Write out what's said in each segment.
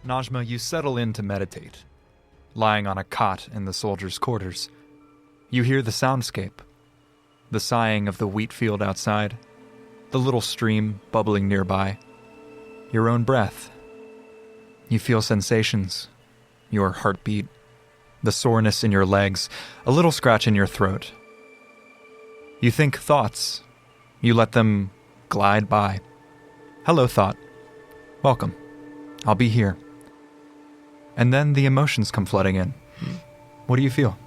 Najma, you settle in to meditate, lying on a cot in the soldiers' quarters. You hear the soundscape, the sighing of the wheat field outside, the little stream bubbling nearby, your own breath. You feel sensations, your heartbeat, the soreness in your legs, a little scratch in your throat. You think thoughts. You let them glide by. Hello, thought. Welcome. I'll be here. And then the emotions come flooding in. What do you feel?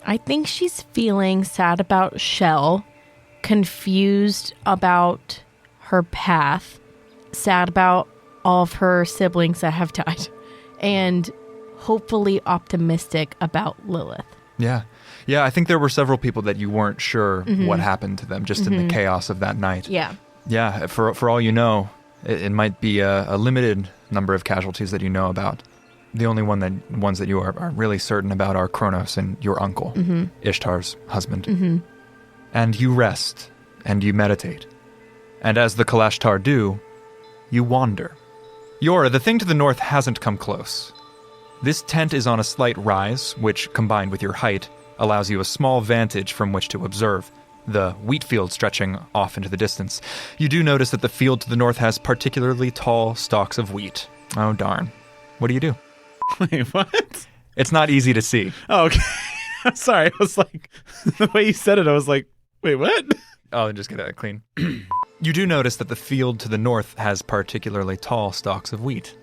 I think she's feeling sad about Shell, confused about her path, sad about all of her siblings that have died, and hopefully optimistic about Lilith. Yeah. Yeah, I think there were several people that you weren't sure what happened to them just in the chaos of that night. Yeah. Yeah, for all you know, it might be a limited number of casualties that you know about. The only ones that you are really certain about are Kronos and your uncle, Ishtar's husband. And you rest, and you meditate. And as the Kalashtar do, you wander. Jøra, the thing to the north hasn't come close. This tent is on a slight rise, which, combined with your height, allows you a small vantage from which to observe the wheat field stretching off into the distance. You do notice that the field to the north has particularly tall stalks of wheat. Oh, darn. What do you do? Wait, what? It's not easy to see. Oh, okay. I'm sorry. I was like, the way you said it, I was like, wait, what? Oh, just get that clean. You do notice that the field to the north has particularly tall stalks of wheat.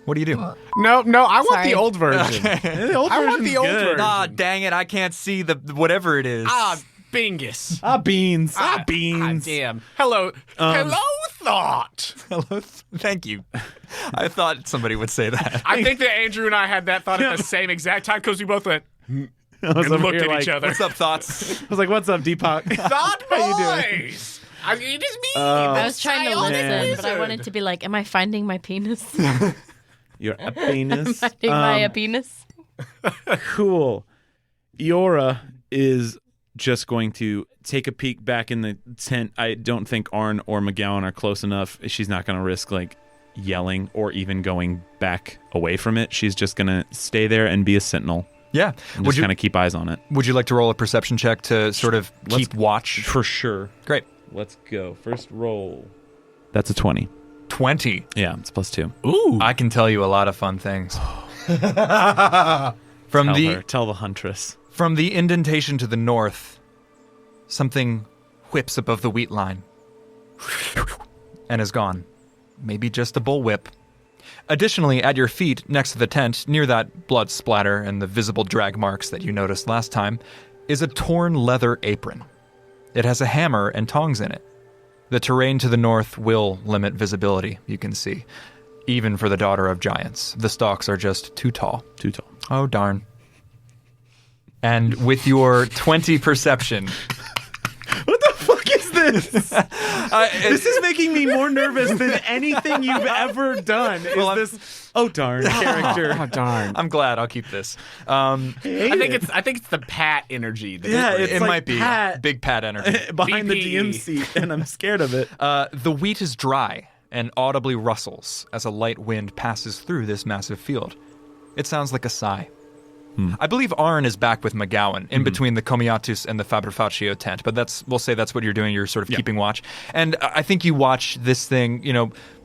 What do you do? No, I want Sorry. the old version. The old I want version's the old good. version. Ah, dang it, I can't see the whatever it is. Bingus. Beans. Beans. Damn. Hello, thought. Hello, thank you. I thought somebody would say that. I think that Andrew and I had that thought at the same exact time because we both went I and was over looked here at like, each other. What's up, thoughts? I was like, what's up, Deepak? Thought How you doing? boys. It is me. I was trying to psionic listen, but I wizard. wanted to be like, am I finding my penis? You're a penis. Finding my penis? Cool. Jøra is just going to take a peek back in the tent. I don't think Arn or MacGowan are close enough. She's not going to risk like yelling or even going back away from it. She's just going to stay there and be a sentinel. Yeah. And just kind of keep eyes on it. Would you like to roll a perception check to sort of keep watch? For sure. Great. Let's go. First roll. That's a 20. 20. Yeah, it's +2. Ooh. I can tell you a lot of fun things. Tell the huntress. From the indentation to the north, something whips above the wheat line and is gone. Maybe just a bullwhip. Additionally, at your feet, next to the tent, near that blood splatter and the visible drag marks that you noticed last time, is a torn leather apron. It has a hammer and tongs in it. The terrain to the north will limit visibility, you can see. Even for the daughter of giants, the stalks are just too tall. Too tall. Oh, darn. And with your 20 perception... What the fuck is this? This is making me more nervous than anything you've ever done. Oh darn character. Oh darn. I'm glad. I'll keep this. I think it's the Pat energy. It like might be Pat big Pat energy. behind the VP. DM seat, and I'm scared of it. The wheat is dry and audibly rustles as a light wind passes through this massive field. It sounds like a sigh. I believe Arn is back with MacGowan in between the Comiatus and the Fabrifaccio tent, but we'll say that's what you're doing. You're sort of keeping watch. And I think you watch this thing,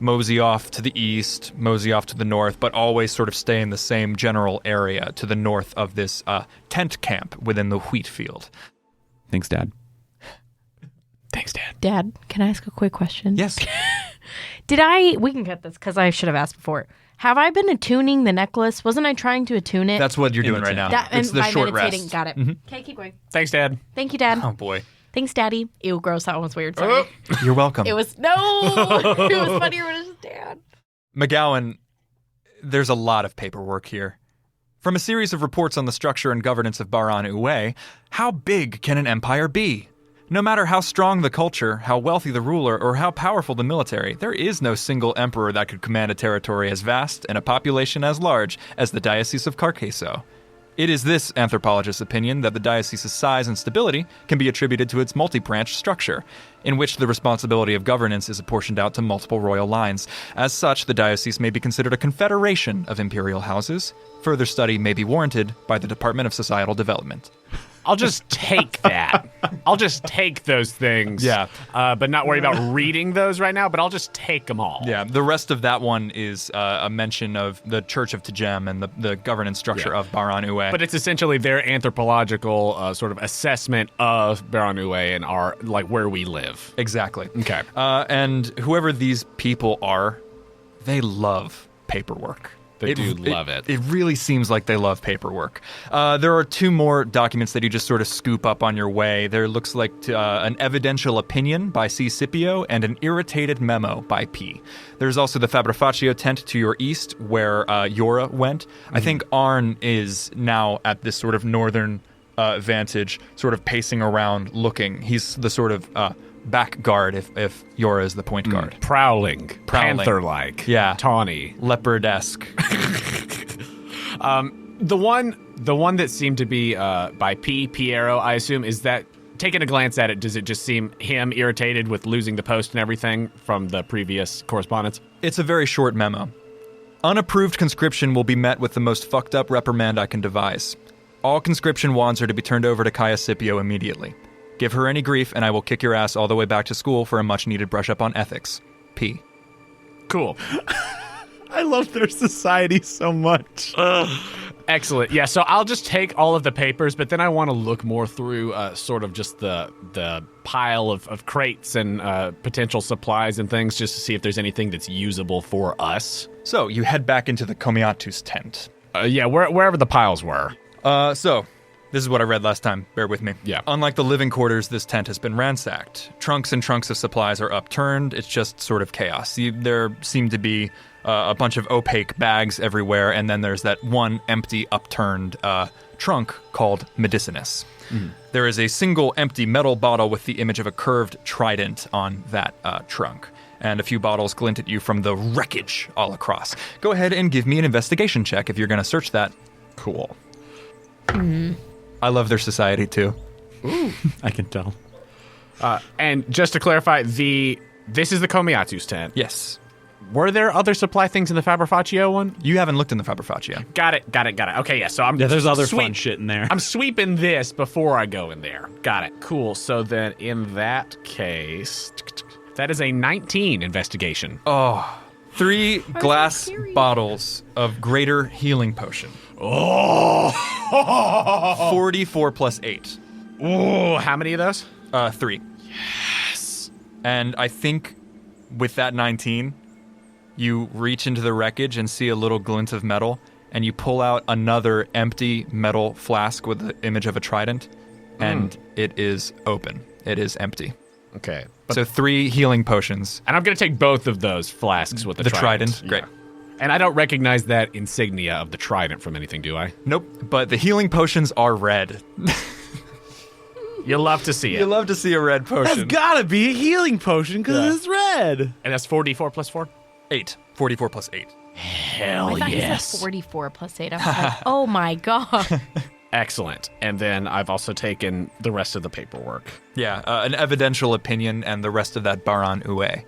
mosey off to the east, mosey off to the north, but always sort of stay in the same general area to the north of this tent camp within the wheat field. Thanks, Dad. Thanks, Dad. Dad, can I ask a quick question? Yes. We can cut this because I should have asked before. Have I been attuning the necklace? Wasn't I trying to attune it? That's what you're doing right now. and It's the by short meditating. rest. Got it. Okay, keep going. Thanks, Dad. Thank you, Dad. Oh, boy. Thanks, Daddy. Ew, gross. That one's weird. Sorry. You're welcome. It was it was funnier when it was Dad. MacGowan, there's a lot of paperwork here. From a series of reports on the structure and governance of Baran Uwe, how big can an empire be? No matter how strong the culture, how wealthy the ruler, or how powerful the military, there is no single emperor that could command a territory as vast and a population as large as the Diocese of Carcaso. It is this anthropologist's opinion that the diocese's size and stability can be attributed to its multi-branch structure, in which the responsibility of governance is apportioned out to multiple royal lines. As such, the diocese may be considered a confederation of imperial houses. Further study may be warranted by the Department of Societal Development. I'll just take that. I'll just take those things. Yeah. But not worry about reading those right now, but I'll just take them all. Yeah, the rest of that one is a mention of the Church of Tajem and the governance structure of Baran Ue. But it's essentially their anthropological sort of assessment of Baran Ue and our, like, where we live. Exactly. Okay. And whoever these people are, they love paperwork. They do love it. It really seems like they love paperwork. There are two more documents that you just sort of scoop up on your way. There looks like an evidential opinion by C. Scipio and an irritated memo by P. There's also the Fabrifatio tent to your east where Jøra went. I think Arn is now at this sort of northern vantage, sort of pacing around looking. He's the sort of back guard if Jøra is the point guard. Prowling. Panther-like. Yeah. Tawny. Leopard-esque. The one that seemed to be by Piero, I assume, is that, taking a glance at it, does it just seem him irritated with losing the post and everything from the previous correspondence? It's a very short memo. Unapproved conscription will be met with the most fucked up reprimand I can devise. All conscription wands are to be turned over to Caia Scipio immediately. Give her any grief, and I will kick your ass all the way back to school for a much-needed brush-up on ethics. P. Cool. I love their society so much. Excellent. Yeah, so I'll just take all of the papers, but then I want to look more through sort of just the pile of crates and potential supplies and things just to see if there's anything that's usable for us. So, you head back into the Komiatu's tent. Yeah, wherever the piles were. This is what I read last time. Bear with me. Yeah. Unlike the living quarters, this tent has been ransacked. Trunks and trunks of supplies are upturned. It's just sort of chaos. There seem to be a bunch of opaque bags everywhere, and then there's that one empty, upturned trunk called Medicinus. Mm-hmm. There is a single empty metal bottle with the image of a curved trident on that trunk. And a few bottles glint at you from the wreckage all across. Go ahead and give me an investigation check if you're going to search that. Cool. I love their society, too. Ooh, I can tell. And just to clarify, this is the Komiatsu's tent. Yes. Were there other supply things in the Fabrifatio one? You haven't looked in the Fabrifatio. Got it. Okay, yeah, so there's other fun shit in there. I'm sweeping this before I go in there. Got it. Cool. So then in that case, that is a 19 investigation. Oh, 3 glass bottles of greater healing potion. Oh! 44 plus 8. Oh, how many of those? 3. Yes. And I think with that 19, you reach into the wreckage and see a little glint of metal, and you pull out another empty metal flask with the image of a trident, and it is open. It is empty. Okay. So 3 healing potions. And I'm going to take both of those flasks with the trident. Great. Yeah. And I don't recognize that insignia of the trident from anything, do I? Nope, but the healing potions are red. You love to see it. You love to see a red potion. That's gotta be a healing potion because it's red. And that's 4d4 plus 4? 8. 44 plus 8. Hell I thought you said 44 plus 8. I was like, oh my god. Excellent. And then I've also taken the rest of the paperwork. Yeah, an evidential opinion and the rest of that Baran Ue.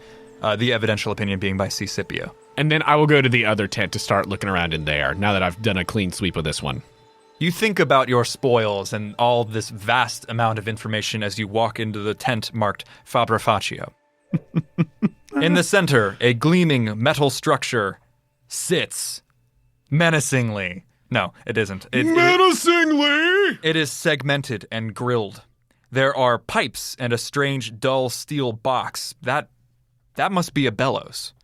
The evidential opinion being by C. Scipio. And then I will go to the other tent to start looking around in there, now that I've done a clean sweep of this one. You think about your spoils and all this vast amount of information as you walk into the tent marked Fabrifatio. In the center, a gleaming metal structure sits menacingly. No, it isn't. Menacingly! It is segmented and grilled. There are pipes and a strange, dull steel box. That must be a bellows.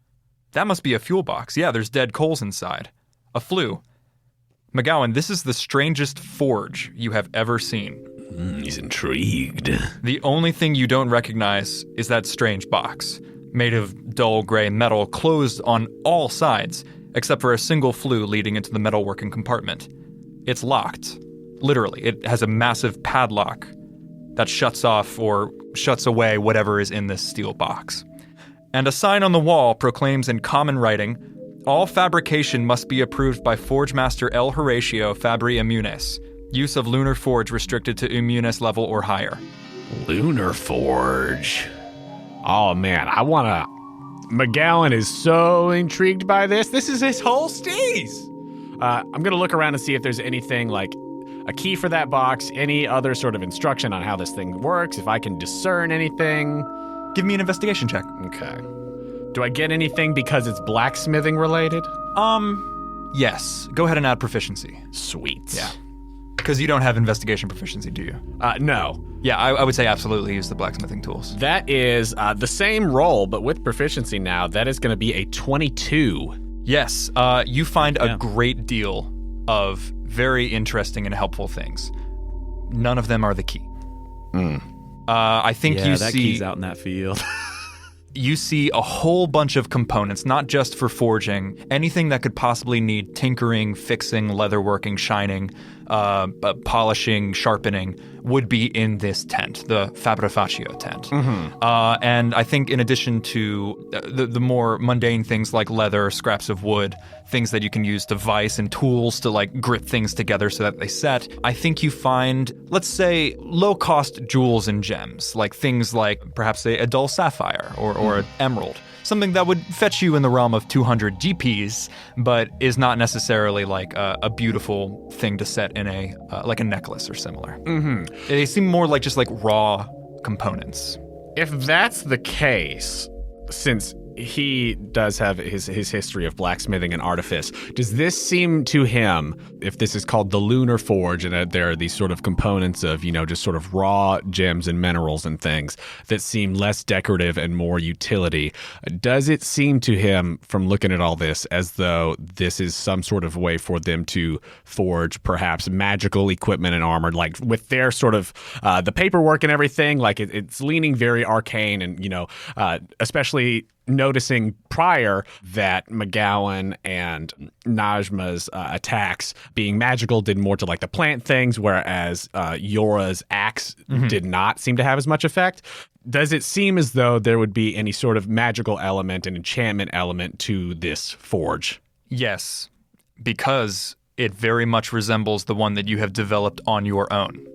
That must be a fuel box. Yeah, there's dead coals inside. A flue. MacGowan, this is the strangest forge you have ever seen. He's intrigued. The only thing you don't recognize is that strange box, made of dull gray metal, closed on all sides, except for a single flue leading into the metalworking compartment. It's locked. Literally, it has a massive padlock that shuts off or shuts away whatever is in this steel box. And a sign on the wall proclaims in common writing, All fabrication must be approved by Forge Master El Horatio Fabri Immunes. Use of Lunar Forge restricted to Immunes level or higher. Lunar Forge. Oh, man, I want to... MacGowan is so intrigued by this. This is his whole steez. I'm going to look around and see if there's anything like a key for that box, any other sort of instruction on how this thing works, if I can discern anything. Give me an investigation check. Okay. Do I get anything because it's blacksmithing related? Yes. Go ahead and add proficiency. Sweet. Yeah. Because you don't have investigation proficiency, do you? No. Yeah, I would say absolutely use the blacksmithing tools. That is the same roll, but with proficiency now, that is going to be a 22. Yes, you find a great deal of very interesting and helpful things. None of them are the key. I think you that see... key's out in that field. You see a whole bunch of components, not just for forging, anything that could possibly need tinkering, fixing, leatherworking, shining, polishing, sharpening, would be in this tent, the Fabrifatio tent. And I think in addition to the more mundane things like leather, scraps of wood, things that you can use to vise, and tools to like grit things together so that they set, I think you find, let's say, low-cost jewels and gems, like things like perhaps a dull sapphire or an emerald. Something that would fetch you in the realm of 200 GPs, but is not necessarily like a beautiful thing to set in a like a necklace or similar. They seem more like just like raw components. If that's the case, since he does have his history of blacksmithing and artifice, does this seem to him, if this is called the Lunar Forge, and there are these sort of components of, just sort of raw gems and minerals and things that seem less decorative and more utility, does it seem to him, from looking at all this, as though this is some sort of way for them to forge perhaps magical equipment and armor, like with their sort of the paperwork and everything, like it's leaning very arcane, and especially noticing prior that MacGowan and Najma's attacks being magical did more to like the plant things, whereas Jøra's axe did not seem to have as much effect. Does it seem as though there would be any sort of magical element and enchantment element to this forge? Yes, because it very much resembles the one that you have developed on your own.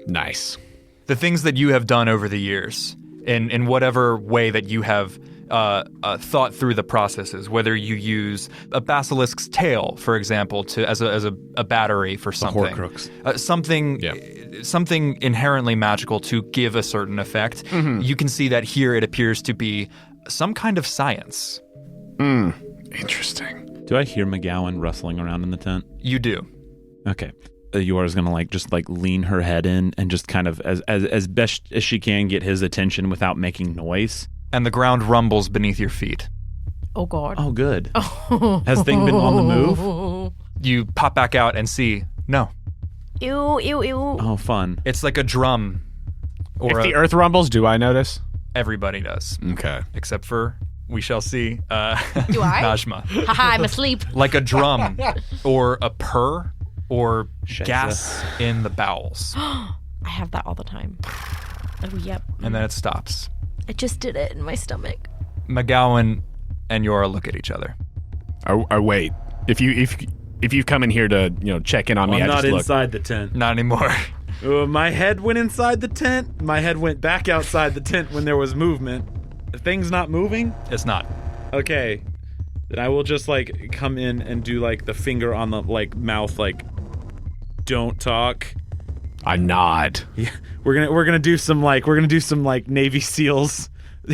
Nice. The things that you have done over the years, in whatever way that you have thought through the processes, whether you use a basilisk's tail, for example, as a battery for something, something inherently magical to give a certain effect. You can see that here it appears to be some kind of science. Interesting. Do I hear MacGowan rustling around in the tent? You do. Okay. Yora's gonna just lean her head in and just kind of as best as she can get his attention without making noise. And the ground rumbles beneath your feet. Oh, God. Oh, good. Has thing been on the move? You pop back out and see, no. Ew, ew, ew. Oh, fun. It's like a drum. Or if the earth rumbles, do I notice? Everybody does. Okay. Except for, we shall see, Do I? Najma. Haha, I'm asleep. Like a drum or a purr or gas in the bowels. I have that all the time. Oh, yep. And then it stops. I just did it in my stomach. MacGowan and Jøra look at each other. Wait. If you've come in here to check in on me, I'm I not just look. inside the tent. Not anymore. My head went inside the tent. My head went back outside the tent when there was movement. The thing's not moving? It's not. Okay. Then I will just come in and do the finger on the mouth, don't talk. I nod. Yeah, we're gonna do some Navy SEALs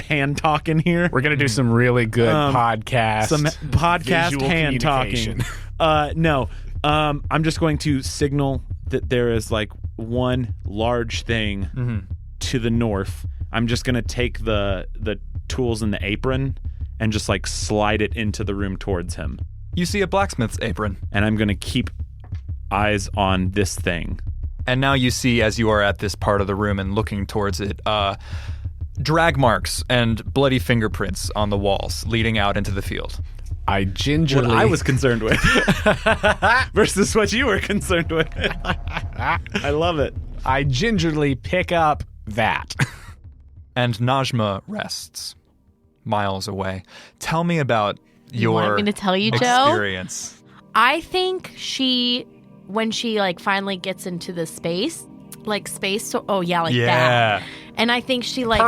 hand talking here. We're gonna do some really good podcast, some podcast hand talking. No, I'm just going to signal that there is one large thing to the north. I'm just gonna take the tools in the apron and just slide it into the room towards him. You see a blacksmith's apron, and I'm gonna keep eyes on this thing. And now you see, as you are at this part of the room and looking towards it, drag marks and bloody fingerprints on the walls leading out into the field. I gingerly... What I was concerned with versus what you were concerned with. I love it. I gingerly pick up that. And Najma rests miles away. Tell me about You want me to tell you, Joe? experience. I think when she like finally gets into the space, that. And I think she like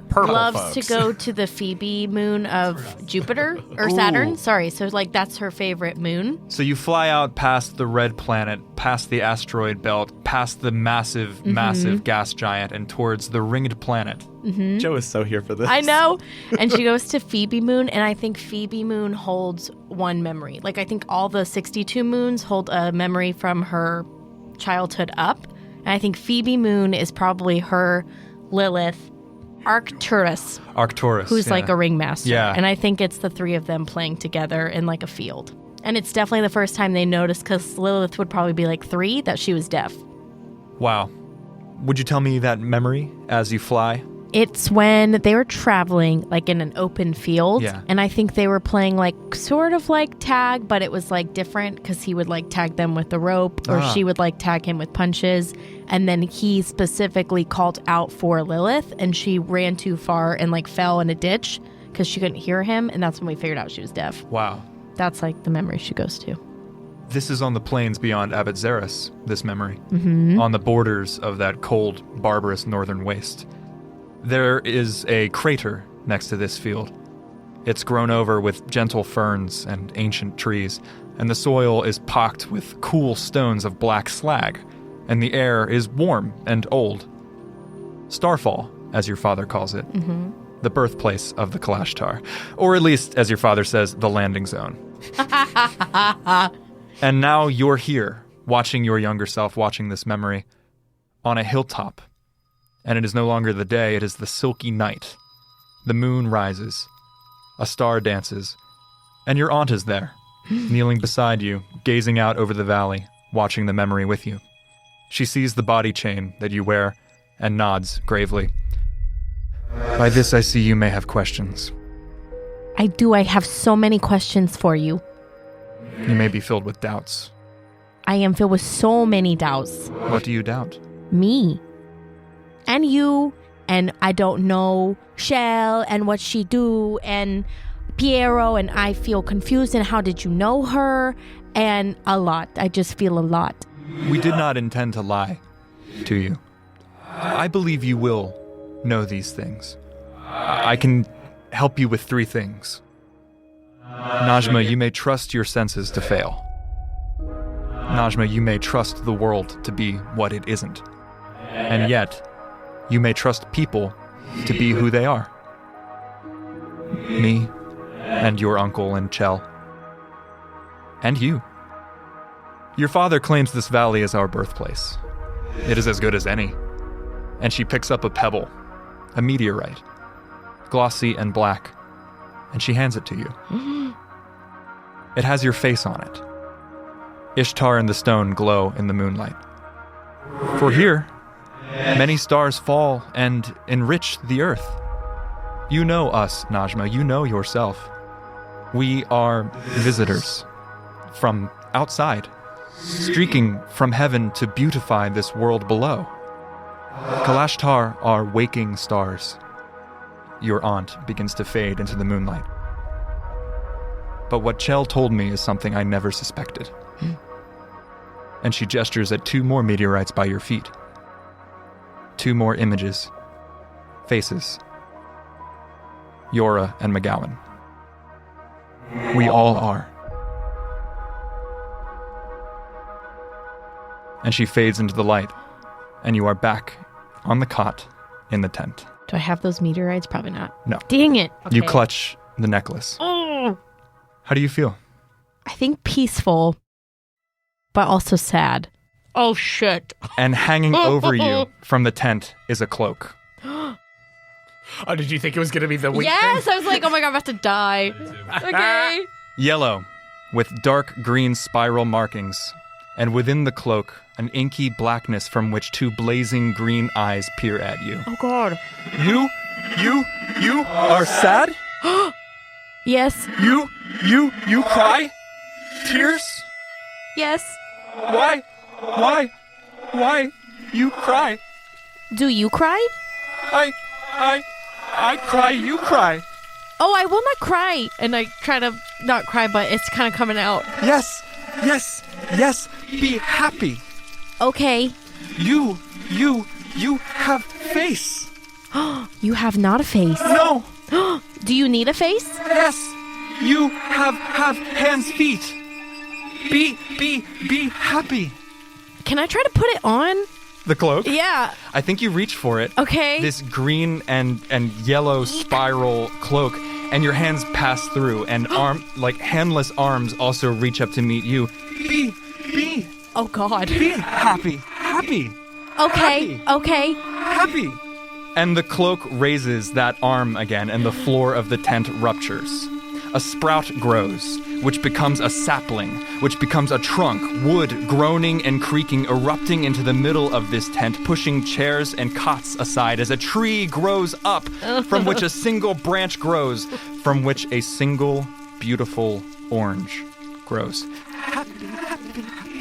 Purple loves folks. to go to the Phoebe moon of Jupiter or Saturn. Sorry, so like that's her favorite moon. So you fly out past the red planet, past the asteroid belt, past the massive, massive gas giant, and towards the ringed planet. Joe is so here for this. I know. And she goes to Phoebe moon, and I think Phoebe moon holds one memory. Like I think all the 62 moons hold a memory from her childhood up. And I think Phoebe moon is probably her Lilith, Arcturus, who's like a ringmaster. Yeah. And I think it's the three of them playing together in like a field. And it's definitely the first time they noticed, because Lilith would probably be like 3, that she was deaf. Wow. Would you tell me that memory as you fly? It's when they were traveling like in an open field. Yeah. And I think they were playing like sort of like tag, but it was like different because he would like tag them with the rope or she would like tag him with punches. And then he specifically called out for Lilith and she ran too far and like fell in a ditch because she couldn't hear him. And that's when we figured out she was deaf. Wow. That's like the memory she goes to. This is on the plains beyond Abetzeris, this memory. On the borders of that cold, barbarous northern waste. There is a crater next to this field. It's grown over with gentle ferns and ancient trees, and the soil is pocked with cool stones of black slag, and the air is warm and old. Starfall, as your father calls it, the birthplace of the Kalashtar, or at least, as your father says, the landing zone. And now you're here, watching your younger self, watching this memory, on a hilltop. And it is no longer the day, it is the silky night. The moon rises, a star dances, and your aunt is there, kneeling beside you, gazing out over the valley, watching the memory with you. She sees the body chain that you wear and nods gravely. By this I see you may have questions. I do. I have so many questions for you. You may be filled with doubts. I am filled with so many doubts. What do you doubt? Me. And you, and I don't know Shell and what she do, and Piero, and I feel confused, and how did you know her, and a lot. I just feel a lot. We did not intend to lie to you. I believe you will know these things. I can help you with 3 things. Najma, you may trust your senses to fail. Najma, you may trust the world to be what it isn't. And yet, you may trust people to be who they are. Me, and your uncle and Chell. And you. Your father claims this valley is our birthplace. It is as good as any. And she picks up a pebble, a meteorite, glossy and black, and she hands it to you. It has your face on it. Ishtar and the stone glow in the moonlight. For here, many stars fall and enrich the earth. You know us, Najma. You know yourself. We are visitors from outside, streaking from heaven to beautify this world below. Kalashtar are waking stars. Your aunt begins to fade into the moonlight. But what Chell told me is something I never suspected. And she gestures at 2 more meteorites by your feet. 2 more images. Faces. Jøra and MacGowan. We all are. And she fades into the light, and you are back on the cot in the tent. Do I have those meteorites? Probably not. No. Dang it. You Okay. clutch the necklace. Oh, How do you feel? I think peaceful, but also sad. Oh, shit. And hanging over you from the tent is a cloak. Oh, did you think it was going to be the weak Yes, thing? I was like, oh my God, I'm about to die. Okay. Yellow, with dark green spiral markings, and within the cloak, an inky blackness from which 2 blazing green eyes peer at you. Oh, God. You are sad? Yes. You cry? Tears? Yes. Why you cry? Do you cry? I cry, you cry. Oh, I will not cry. And I try to not cry, but it's kind of coming out. Yes, yes, yes. Be happy. Okay. You have face. You have not a face. No. Do you need a face? Yes. You have hands, feet. Be happy. Can I try to put it on? The cloak? Yeah. I think you reach for it. Okay. This green and yellow spiral cloak, and your hands pass through, and handless arms also reach up to meet you. Be Oh, God. happy. Okay. Okay. Happy. And the cloak raises that arm again, and the floor of the tent ruptures. A sprout grows, which becomes a sapling, which becomes a trunk, wood groaning and creaking, erupting into the middle of this tent, pushing chairs and cots aside as a tree grows up, from which a single branch grows, from which a single beautiful orange grows.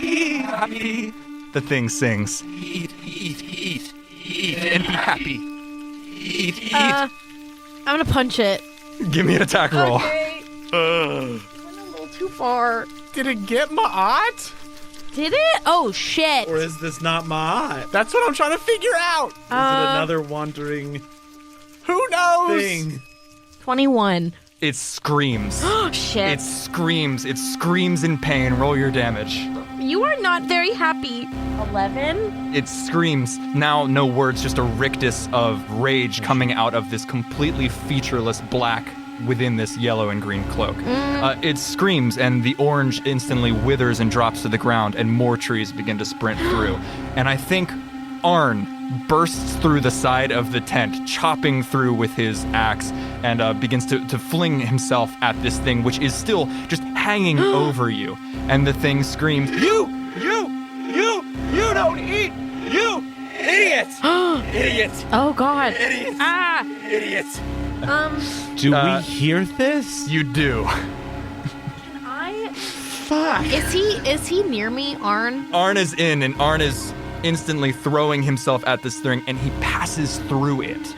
Happy. The thing sings. Eat, and be happy. Eat. I'm gonna punch it. Give me an attack roll. Okay. Went a little too far. Did it get Ma'at? Did it? Oh, shit. Or is this not Ma'at? That's what I'm trying to figure out. Is it another wandering Who knows? thing? 21. It screams. Oh, shit. It screams in pain. Roll your damage. You are not very happy. 11? It screams. Now no words, just a rictus of rage coming out of this completely featureless black within this yellow and green cloak. It screams, and the orange instantly withers and drops to the ground, and more trees begin to sprint through. And I think Arn bursts through the side of the tent, chopping through with his axe, and begins to fling himself at this thing, which is still just hanging over you. And the thing screams, You don't eat! You idiot! Idiot! Oh, God. Idiot! Ah! Idiot! Do we hear this? You do. Fuck. Is he near me, Arn? Arn is in, and Arn is instantly throwing himself at this thing, and he passes through it.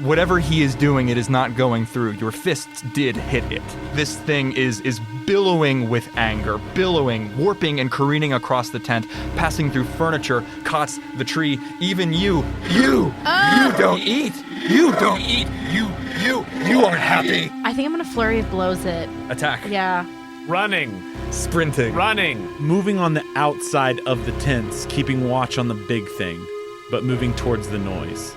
Whatever he is doing, it is not going through. Your fists did hit it. This thing is billowing with anger, billowing, warping and careening across the tent, passing through furniture, cots, the tree, even you. You don't eat. You don't eat. You aren't happy. I think I'm gonna flurry of blows it. Attack. Yeah. Running. Sprinting. Moving on the outside of the tents, keeping watch on the big thing, but moving towards the noise.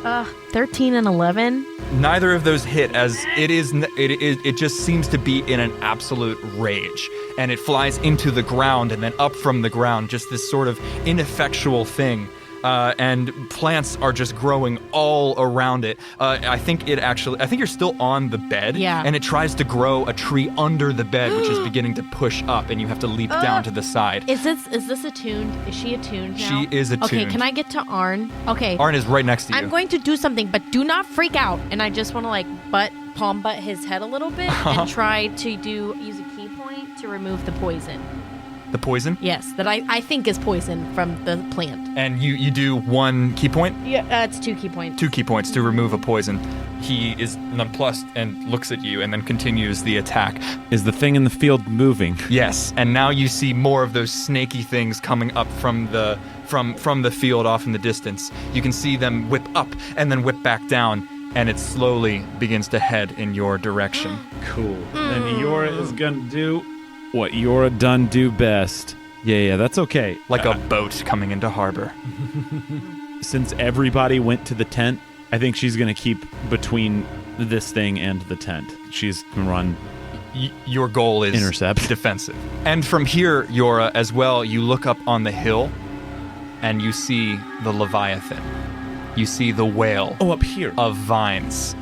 13 and 11. Neither of those hit, as it just seems to be in an absolute rage, and it flies into the ground and then up from the ground, just this sort of ineffectual thing. And plants are just growing all around it. I think you're still on the bed. Yeah. And it tries to grow a tree under the bed, which is beginning to push up, and you have to leap down to the side. Is this attuned? Is she attuned now? She is attuned. Okay, can I get to Arn? Okay. Arn is right next to you. I'm going to do something, but do not freak out. And I just want to palm butt his head a little bit and try to use a key point to remove the poison. The poison? Yes, that I think is poison from the plant. And you do one key point? Yeah, it's 2 key points. 2 key points to remove a poison. He is nonplussed and looks at you and then continues the attack. Is the thing in the field moving? Yes, and now you see more of those snaky things coming up from the field off in the distance. You can see them whip up and then whip back down, and it slowly begins to head in your direction. Cool. Then Jøra is gonna do what Jøra done do best. Yeah, that's okay. Like a boat coming into harbor. Since everybody went to the tent, I think she's going to keep between this thing and the tent. She's going to run. Your goal is intercept. Defensive. And from here, Jøra, as well, you look up on the hill and you see the Leviathan. You see the whale. Oh, up here. Of vines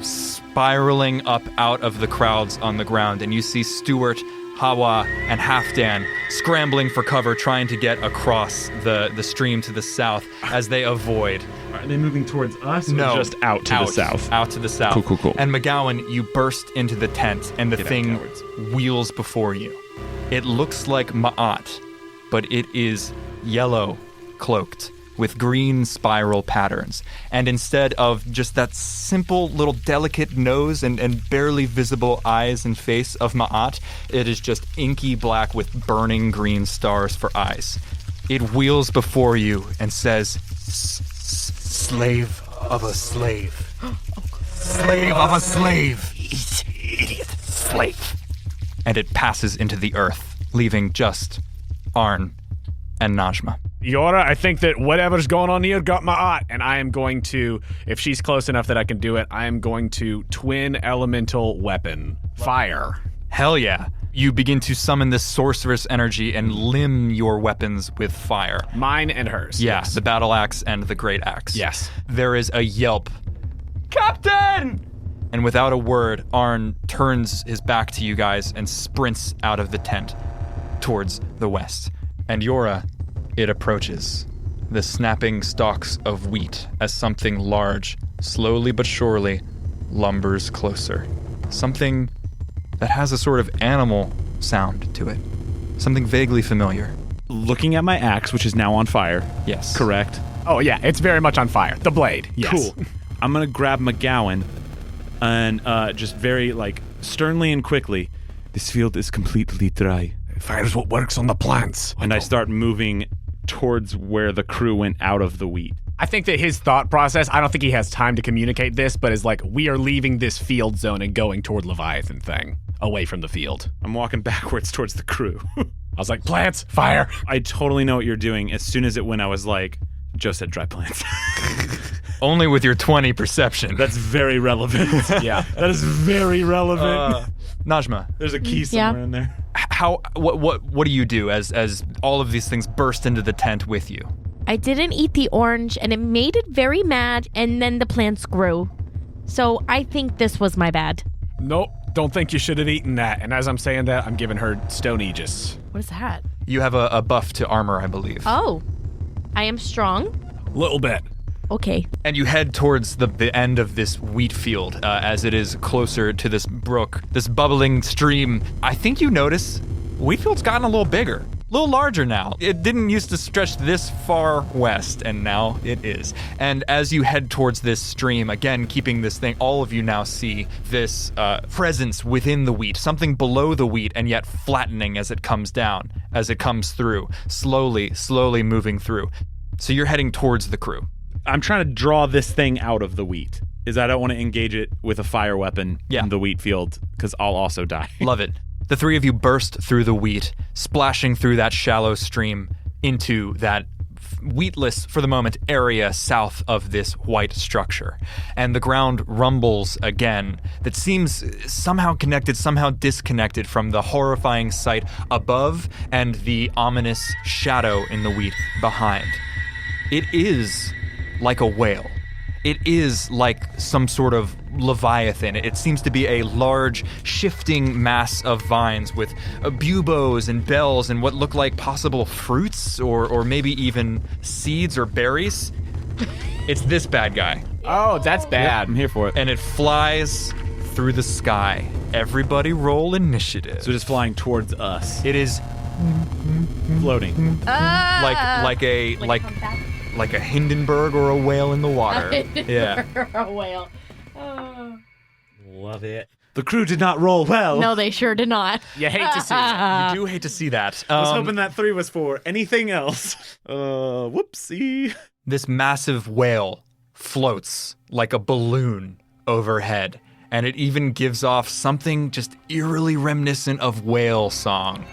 spiraling up out of the crowds on the ground. And you see Stuart, Hawa, and Halfdan scrambling for cover, trying to get across the stream to the south as they avoid. Are they moving towards us No, or just out to the south? Out to the south. Cool. And MacGowan, you burst into the tent, and the thing wheels before you. It looks like Ma'at, but it is yellow cloaked, with green spiral patterns. And instead of just that simple little delicate nose and barely visible eyes and face of Ma'at, it is just inky black with burning green stars for eyes. It wheels before you and says, "Slave of a slave. Slave of a slave. Idiot. Slave." And it passes into the earth, leaving just Arn and Najma. Jøra, I think that whatever's going on here got my eye, and I am going to, if she's close enough that I can do it, I am going to twin elemental weapon. Fire. Hell yeah. You begin to summon this sorceress energy and limn your weapons with fire. Mine and hers. Yeah, Yes. the battle axe and the great axe. Yes. There is a yelp. Captain! And without a word, Arn turns his back to you guys and sprints out of the tent towards the west. And Jøra, it approaches, the snapping stalks of wheat as something large, slowly but surely, lumbers closer. Something that has a sort of animal sound to it. Something vaguely familiar. Looking at my axe, which is now on fire. Yes. Correct. Oh, yeah, it's very much on fire. The blade. Yes. Cool. I'm going to grab MacGowan and just very, sternly and quickly, "This field is completely dry." Fire's what works on the plants. And I start moving towards where the crew went out of the wheat. I think that his thought process, I don't think he has time to communicate this, but is like, we are leaving this field zone and going toward Leviathan thing, away from the field. I'm walking backwards towards the crew. I was like, plants, fire. I totally know what you're doing. As soon as it went, I was like, Joe said dry plants. Only with your 20 perception. That's very relevant. Yeah. That is very relevant. Najma, There's a key somewhere in there. what do you do as all of these things burst into the tent with you? I didn't eat the orange, and it made it very mad, and then the plants grew. So I think this was my bad. Nope, don't think you should have eaten that. And as I'm saying that, I'm giving her Stone Aegis. What is that? You have a buff to armor, I believe. Oh, I am strong? Little bit. Okay. And you head towards the end of this wheat field as it is closer to this brook, this bubbling stream. I think you notice wheat field's gotten a little bigger, a little larger now. It didn't used to stretch this far west, and now it is. And as you head towards this stream, again, keeping this thing, all of you now see this presence within the wheat, something below the wheat, and yet flattening as it comes down, as it comes through, slowly moving through. So you're heading towards the crew. I'm trying to draw this thing out of the wheat. I don't want to engage it with a fire weapon in the wheat field, because I'll also die. Love it. The three of you burst through the wheat, splashing through that shallow stream into that wheatless, for the moment, area south of this white structure. And the ground rumbles again, that seems somehow connected, somehow disconnected from the horrifying sight above and the ominous shadow in the wheat behind. It is like a whale. It is like some sort of leviathan. It seems to be a large, shifting mass of vines with buboes and bells and what look like possible fruits or maybe even seeds or berries. It's this bad guy. Oh, that's bad. I'm here for it. And it flies through the sky. Everybody roll initiative. So just flying towards us. It is Floating. like a Hindenburg or a whale in the water. Yeah. A whale. Love it. The crew did not roll well. No, they sure did not. You hate to see it. You do hate to see that. I was hoping that 3 was for anything else. Whoopsie. This massive whale floats like a balloon overhead, and it even gives off something just eerily reminiscent of whale song.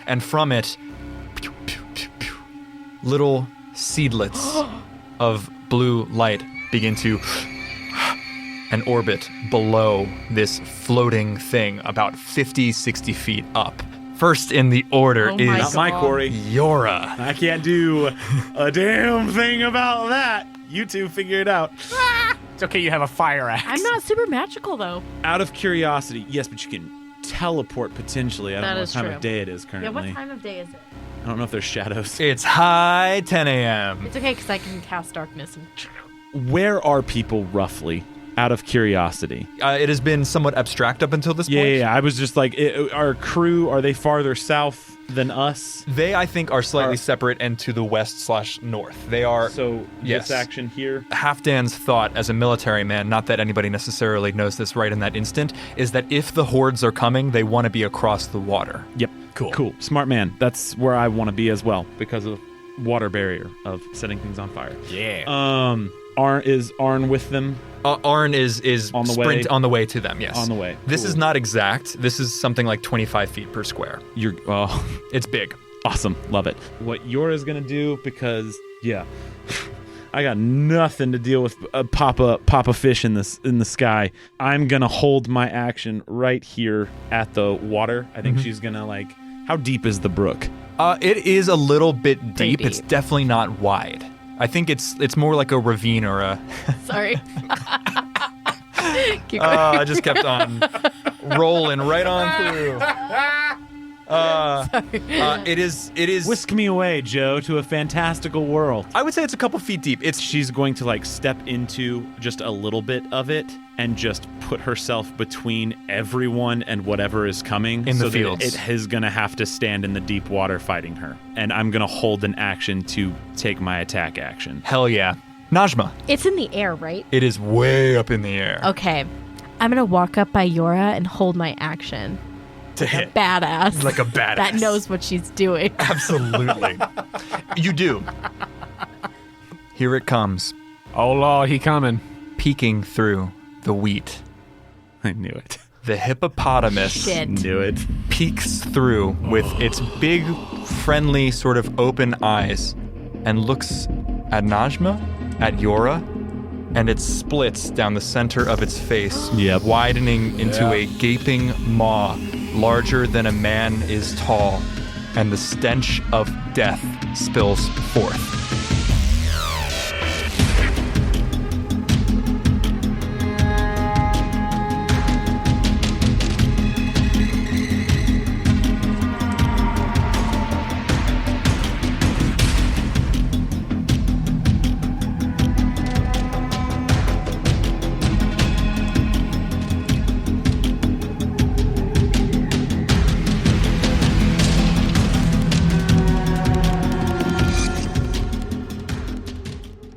And from it, little seedlets of blue light begin to and orbit below this floating thing about 50, 60 feet up. First in the order Oh my is Not my Corey. Jøra. I can't do a damn thing about that. You two figure it out. It's okay, you have a fire axe. I'm not super magical, though. Out of curiosity, yes, but you can teleport potentially. I don't That know what is time true. of day it is Yeah, currently. what time of day is it? I don't know if there's shadows. It's high 10 a.m. It's okay, because I can cast darkness. And... Where are people roughly out of curiosity? It has been somewhat abstract up until this point. Yeah. I was just like, our crew, are they farther south than us? They, I think, are slightly separate and to the west/north. They are. So yes. This action here? Halfdan's thought as a military man, not that anybody necessarily knows this right in that instant, is that if the hordes are coming, they want to be across the water. Yep. Cool. Smart man. That's where I want to be as well because of water barrier of setting things on fire. Yeah. Is Arn with them? Arn is on the sprint way? on the way to them, yes. On the way. This Cool. is not exact. This is something like 25 feet per square. It's big. Awesome. Love it. What Jøra's going to do, because, I got nothing to deal with Papa Fish in the sky. I'm going to hold my action right here at the water. I think she's going to, how deep is the brook? It is a little bit deep. Pretty It's deep. definitely not wide. I think it's more like a ravine or a... Sorry. Keep going. I just kept on rolling right on through. It is. Whisk me away, Joe, to a fantastical world. I would say it's a couple feet deep. She's going to step into just a little bit of it and just put herself between everyone and whatever is coming In the so that fields. it is going to have to stand in the deep water fighting her. And I'm going to hold an action to take my attack action. Hell yeah. Najma. It's in the air, right? It is way up in the air. Okay. I'm going to walk up by Jøra and hold my action. To hit. Badass. Like a badass. That knows what she's doing. Absolutely. You do. Here it comes, Oh, Lord, he coming. peeking through the wheat. I knew it. The hippopotamus Shit. Knew it. peeks through with its big, friendly, sort of open eyes and looks at Najma, at Jøra, and it splits down the center of its face, Yep. widening into a gaping maw larger than a man is tall, and the stench of death spills forth.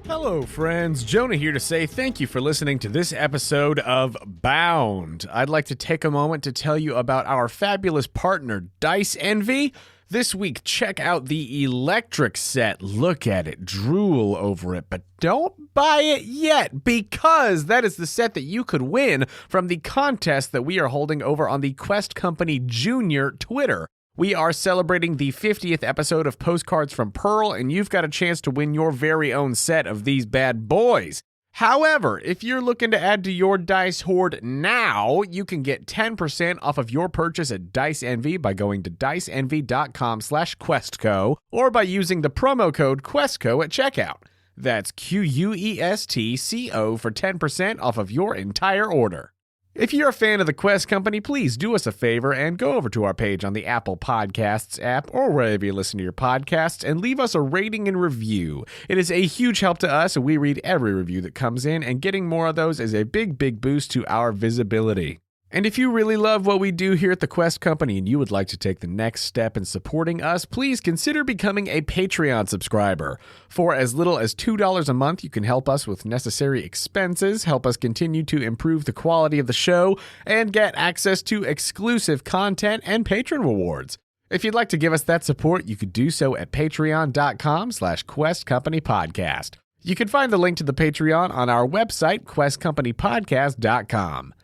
Hello, friends. Jonah here to say thank you for listening to this episode of Bound. I'd like to take a moment to tell you about our fabulous partner, Dice Envy. This week, check out the electric set. Look at it, drool over it, but don't buy it yet because that is the set that you could win from the contest that we are holding over on the Quest Company Junior Twitter. We are celebrating the 50th episode of Postcards from Pearl, and you've got a chance to win your very own set of these bad boys. However, if you're looking to add to your dice hoard now, you can get 10% off of your purchase at Dice Envy by going to diceenvy.com/questco or by using the promo code QuestCo at checkout. That's QUESTCO for 10% off of your entire order. If you're a fan of the Quest Company, please do us a favor and go over to our page on the Apple Podcasts app or wherever you listen to your podcasts and leave us a rating and review. It is a huge help to us, and we read every review that comes in, and getting more of those is a big, big boost to our visibility. And if you really love what we do here at the Quest Company and you would like to take the next step in supporting us, please consider becoming a Patreon subscriber. For as little as $2 a month, you can help us with necessary expenses, help us continue to improve the quality of the show, and get access to exclusive content and patron rewards. If you'd like to give us that support, you could do so at patreon.com/questcompanypodcast. You can find the link to the Patreon on our website, questcompanypodcast.com.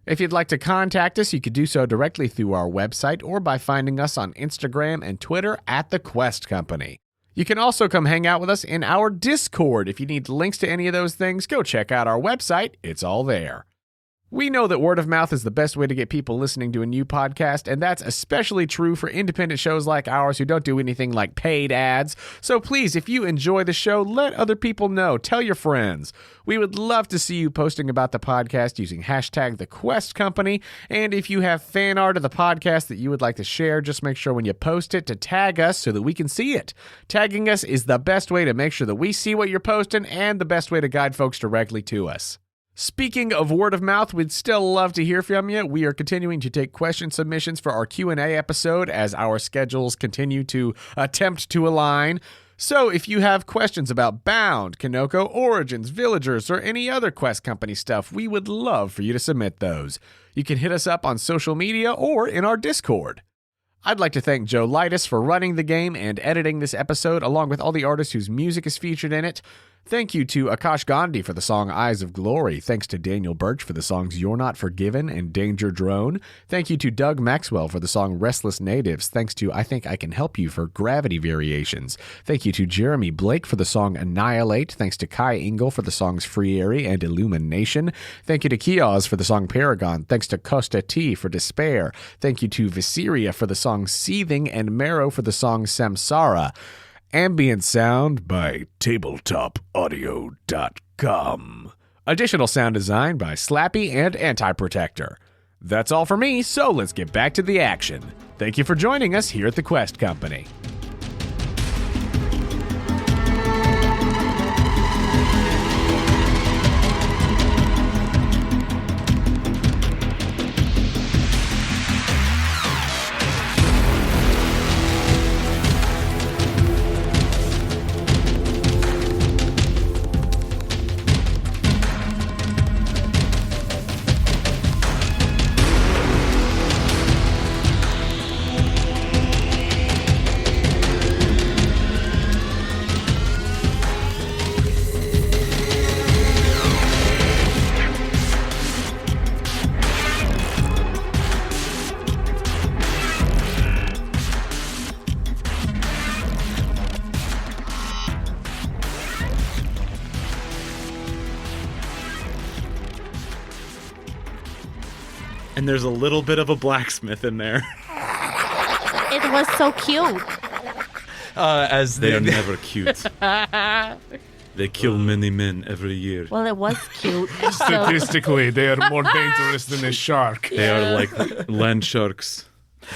If you'd like to contact us, you could do so directly through our website or by finding us on Instagram and Twitter at The Quest Company. You can also come hang out with us in our Discord. If you need links to any of those things, go check out our website. It's all there. We know that word of mouth is the best way to get people listening to a new podcast, and that's especially true for independent shows like ours who don't do anything like paid ads. So please, if you enjoy the show, let other people know. Tell your friends. We would love to see you posting about the podcast using hashtag The Quest Company, and if you have fan art of the podcast that you would like to share, just make sure when you post it to tag us so that we can see it. Tagging us is the best way to make sure that we see what you're posting and the best way to guide folks directly to us. Speaking of word of mouth, we'd still love to hear from you. We are continuing to take question submissions for our Q&A episode as our schedules continue to attempt to align. So if you have questions about Bound, Kanoko, Origins, Villagers, or any other Quest Company stuff, we would love for you to submit those. You can hit us up on social media or in our Discord. I'd like to thank Joe Leitess for running the game and editing this episode, along with all the artists whose music is featured in it. Thank you to Aakash Gandhi for the song Eyes of Glory. Thanks to Daniel Birch for the songs You're Not Forgiven and Danger Drone. Thank you to Doug Maxwell for the song Restless Natives. Thanks to I Think I Can Help You for Gravity Variations. Thank you to Jeremy Blake for the song Annihilate. Thanks to Kai Engel for the songs Friyeri and Illumination. Thank you to Keoz for the song Paragon. Thanks to Kosta T for Despair. Thank you to Visceria for the song Seething and Marow for the song Samsara. Ambient sound by tabletopaudio.com. Additional sound design by Slappy and Antiprotector. That's all for me, so let's get back to the action. Thank you for joining us here at the Quest Company. And there's a little bit of a blacksmith in there. It was so cute. As They are never cute. They kill many men every year. Well, it was cute. Statistically, they are more dangerous than a shark. They are like land sharks.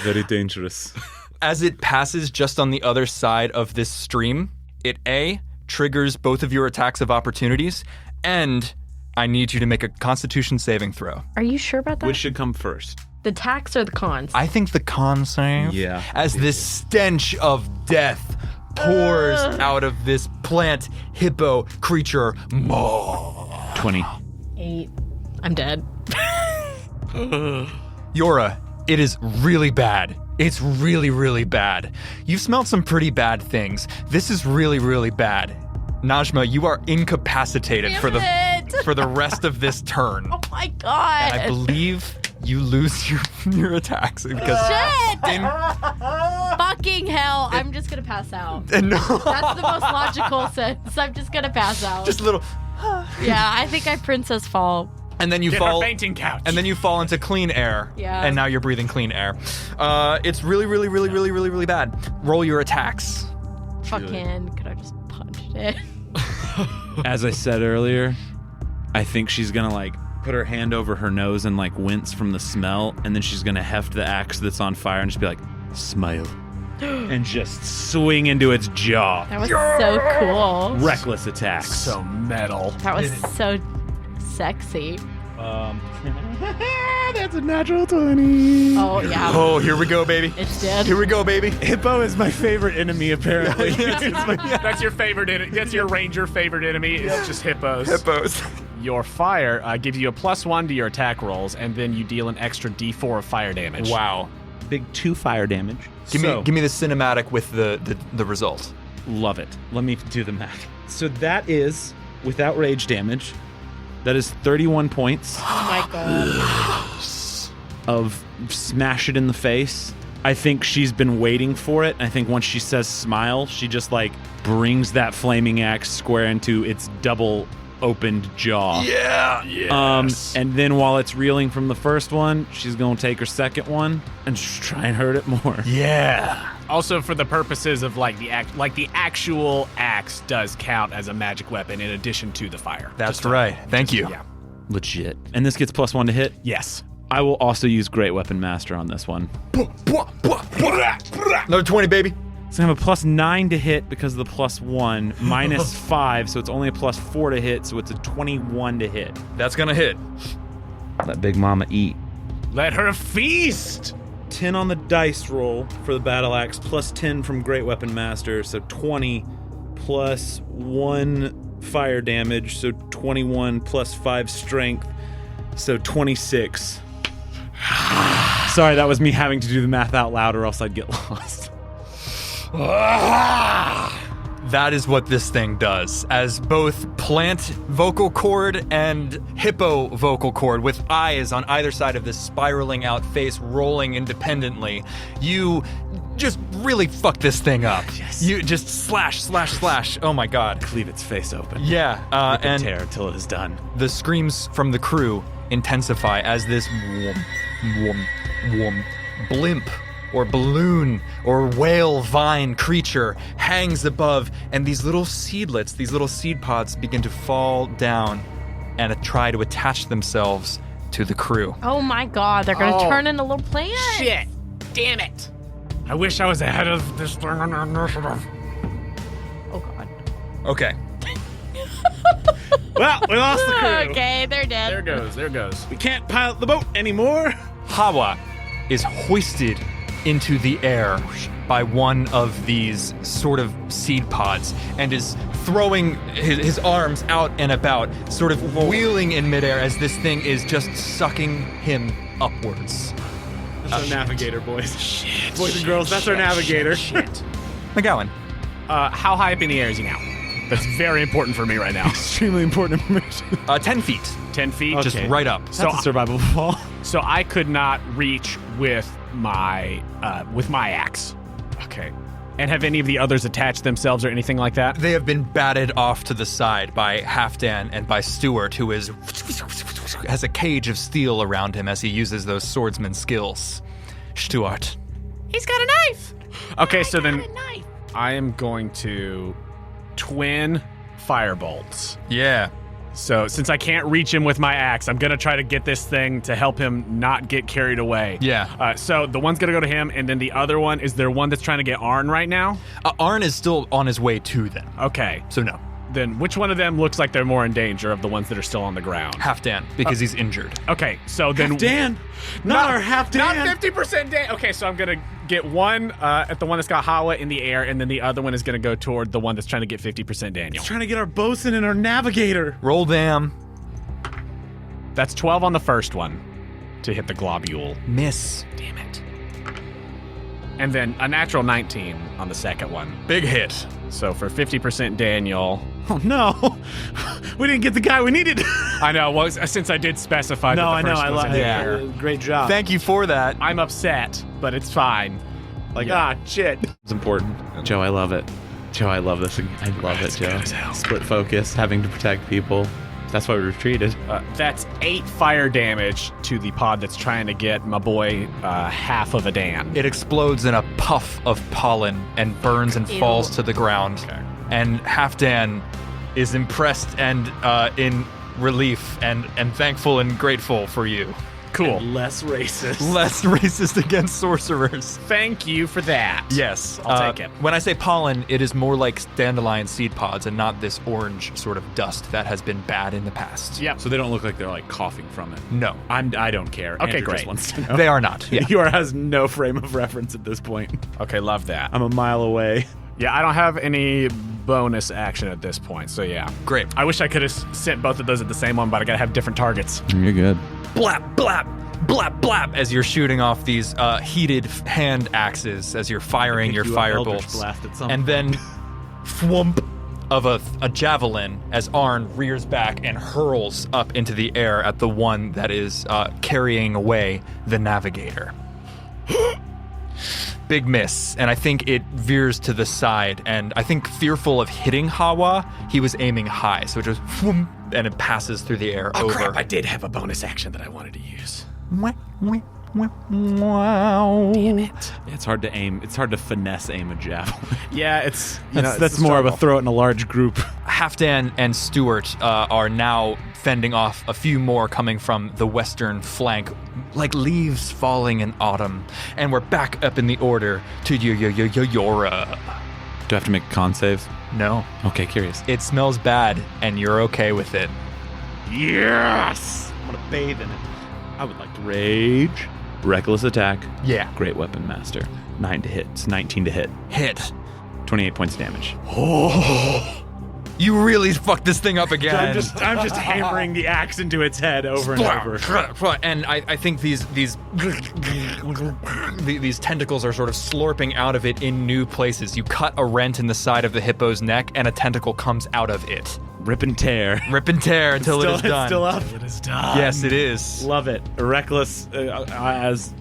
Very dangerous. As it passes just on the other side of this stream, it A, triggers both of your attacks of opportunities, and I need you to make a Constitution saving throw. Are you sure about that? Which should come first? The tax or the cons? I think the con save. Yeah. As this stench of death pours out of this plant hippo creature. 20. 8. I'm dead. Jøra, it is really bad. It's really, really bad. You've smelled some pretty bad things. This is really, really bad. Najma, you are incapacitated for the rest of this turn. Oh my god. I believe you lose your attacks because Shit! Fucking hell. I'm just gonna pass out. no, That's the most logical sense. I'm just gonna pass out. just a little, Yeah, I think I princess fall. and then you Get fall, her fainting couch. and then you fall into clean air. Yeah. And now you're breathing clean air. It's really, really, really, really, really, really bad. Roll your attacks. Fucking, could I just punch it? As I said earlier, I think she's gonna like put her hand over her nose and like wince from the smell, and then she's gonna heft the axe that's on fire and just be like, smile. And just swing into its jaw. That was so cool. Reckless attacks. so metal. That was so sexy. That's a natural 20. Oh, yeah. Oh, here we go, baby. It's dead. Here we go, baby. Hippo is my favorite enemy, apparently. That's your favorite. That's your ranger favorite enemy. It's just hippos. Hippos. Your fire gives you a +1 to your attack rolls, and then you deal an extra D4 of fire damage. Wow. Big 2 fire damage. Give me the cinematic with the result. Love it. Let me do the math. So that is, without rage damage, that is 31 points Oh my god. of smash it in the face. I think she's been waiting for it. I think once she says smile, she just like brings that flaming axe square into its double opened jaw. Yeah. And then while it's reeling from the first one, she's gonna take her second one and try and hurt it more. Yeah. Also, for the purposes of the actual axe does count as a magic weapon in addition to the fire. That's right. Thank you. Yeah. Legit. And this gets +1 to hit. Yes. I will also use Great Weapon Master on this one. Another 20, baby. It's going to have a +9 to hit because of the +1, -5, so it's only a +4 to hit, so it's a 21 to hit. That's gonna hit. Let Big Mama eat. Let her feast. 10 on the dice roll for the battle axe, +10 from Great Weapon Master, so 20 +1 fire damage, so 21 +5 strength, so 26. Sorry, that was me having to do the math out loud or else I'd get lost. That is what this thing does. As both plant vocal cord and hippo vocal cord, with eyes on either side of this spiraling out face rolling independently, you just really fuck this thing up. Yes. You just slash. Oh my god. Cleave its face open. Yeah, Rip and tear until it is done. the screams from the crew intensify as this blimp or balloon or whale vine creature hangs above, and these little seedlets, these little seed pods begin to fall down and try to attach themselves to the crew. Oh my god, they're gonna turn into little plants. Shit. Damn it. I wish I was ahead of this thing on initiative. Oh god. Okay. Well, we lost the crew. Okay, they're dead. There goes. We can't pilot the boat anymore. Hawa is hoisted into the air by one of these sort of seed pods and is throwing his arms out and about, sort of wheeling in midair as this thing is just sucking him upwards. That's our navigator, boys. Boys and girls, that's our navigator. Shit. MacGowan. How high up in the air is he now? That's very important for me right now. Extremely important information. 10 feet. 10 feet? Just right up. That's a survival fall. So I could not reach with my axe. Okay. And have any of the others attached themselves or anything like that? They have been batted off to the side by Halfdan and by Stuart, who has a cage of steel around him as he uses those swordsman skills. Stuart. He's got a knife. Okay, so then A knife. I am going to twin firebolts. Yeah. So since I can't reach him with my axe, I'm going to try to get this thing to help him not get carried away. Yeah. So the one's going to go to him, and then the other one, is there one that's trying to get Arn right now? Arn is still on his way to them. Okay. So no. Then which one of them looks like they're more in danger of the ones that are still on the ground? Halfdan, because he's injured. Okay, so then... Dan! Not our half Dan! Not 50% Dan! Okay, so I'm going to get one at the one that's got Hawa in the air, and then the other one is going to go toward the one that's trying to get 50% Daniel. He's trying to get our bosun and our navigator. Roll them. That's 12 on the first one to hit the globule. Miss. Damn it. And then a natural 19 on the second one. Big hit. So for 50% Daniel... Oh no! We didn't get the guy we needed. I know, well, since I did specify No, that I the know. first I was love in it. the air. Great job. Thank you for that. I'm upset, but it's fine. Shit. It's important. Joe, I love it. Joe, I love this. I love it, Joe. Split focus, having to protect people. That's why we retreated. That's 8 fire damage to the pod that's trying to get my boy half of a Dan. It explodes in a puff of pollen and burns and falls to the ground. Okay. And Halfdan is impressed and in relief and thankful and grateful for you. Cool. Less racist. Less racist against sorcerers. Thank you for that. Yes. I'll take it. When I say pollen, it is more like dandelion seed pods and not this orange sort of dust that has been bad in the past. Yep. So they don't look like they're like coughing from it. No. I don't care. Okay, Andrew great. Just wants to know. They are not. Yeah. Eeyore has no frame of reference at this point. Okay, love that. I'm a mile away. Yeah, I don't have any bonus action at this point, so yeah. Great. I wish I could have sent both of those at the same one, but I gotta have different targets. You're good. Blap, blap, blap, blap, as you're shooting off these heated hand axes as you're firing your fire bolts. Blast at something. And then thwomp of a javelin as Arn rears back and hurls up into the air at the one that is carrying away the navigator. Big miss, and I think it veers to the side, and I think fearful of hitting Hawa, he was aiming high, so it just whoom, and it passes through the air Oh, over. crap, I did have a bonus action that I wanted to use. Wow. Damn it. Yeah, it's hard to aim. It's hard to finesse aim a javelin. Yeah, it's... That's more of a throw it in a large group. Halfdan and Stuart are now fending off a few more coming from the western flank, like leaves falling in autumn. And we're back up in the order to Jøra. Do I have to make a con save? No. Okay, curious. It smells bad, and you're okay with it. Yes! I want to bathe in it. I would like to rage. Reckless attack. Yeah. Great weapon master. 9 to hit. It's 19 to hit. Hit. 28 points of damage. You really fucked this thing up again. I'm just hammering the axe into its head over and over. And I think these tentacles are sort of slurping out of it in new places. You cut a rent in the side of the hippo's neck, and a tentacle comes out of it. Rip and tear. Rip and tear until it is done. It's still up. It is done. Yes, it is. Love it. Reckless as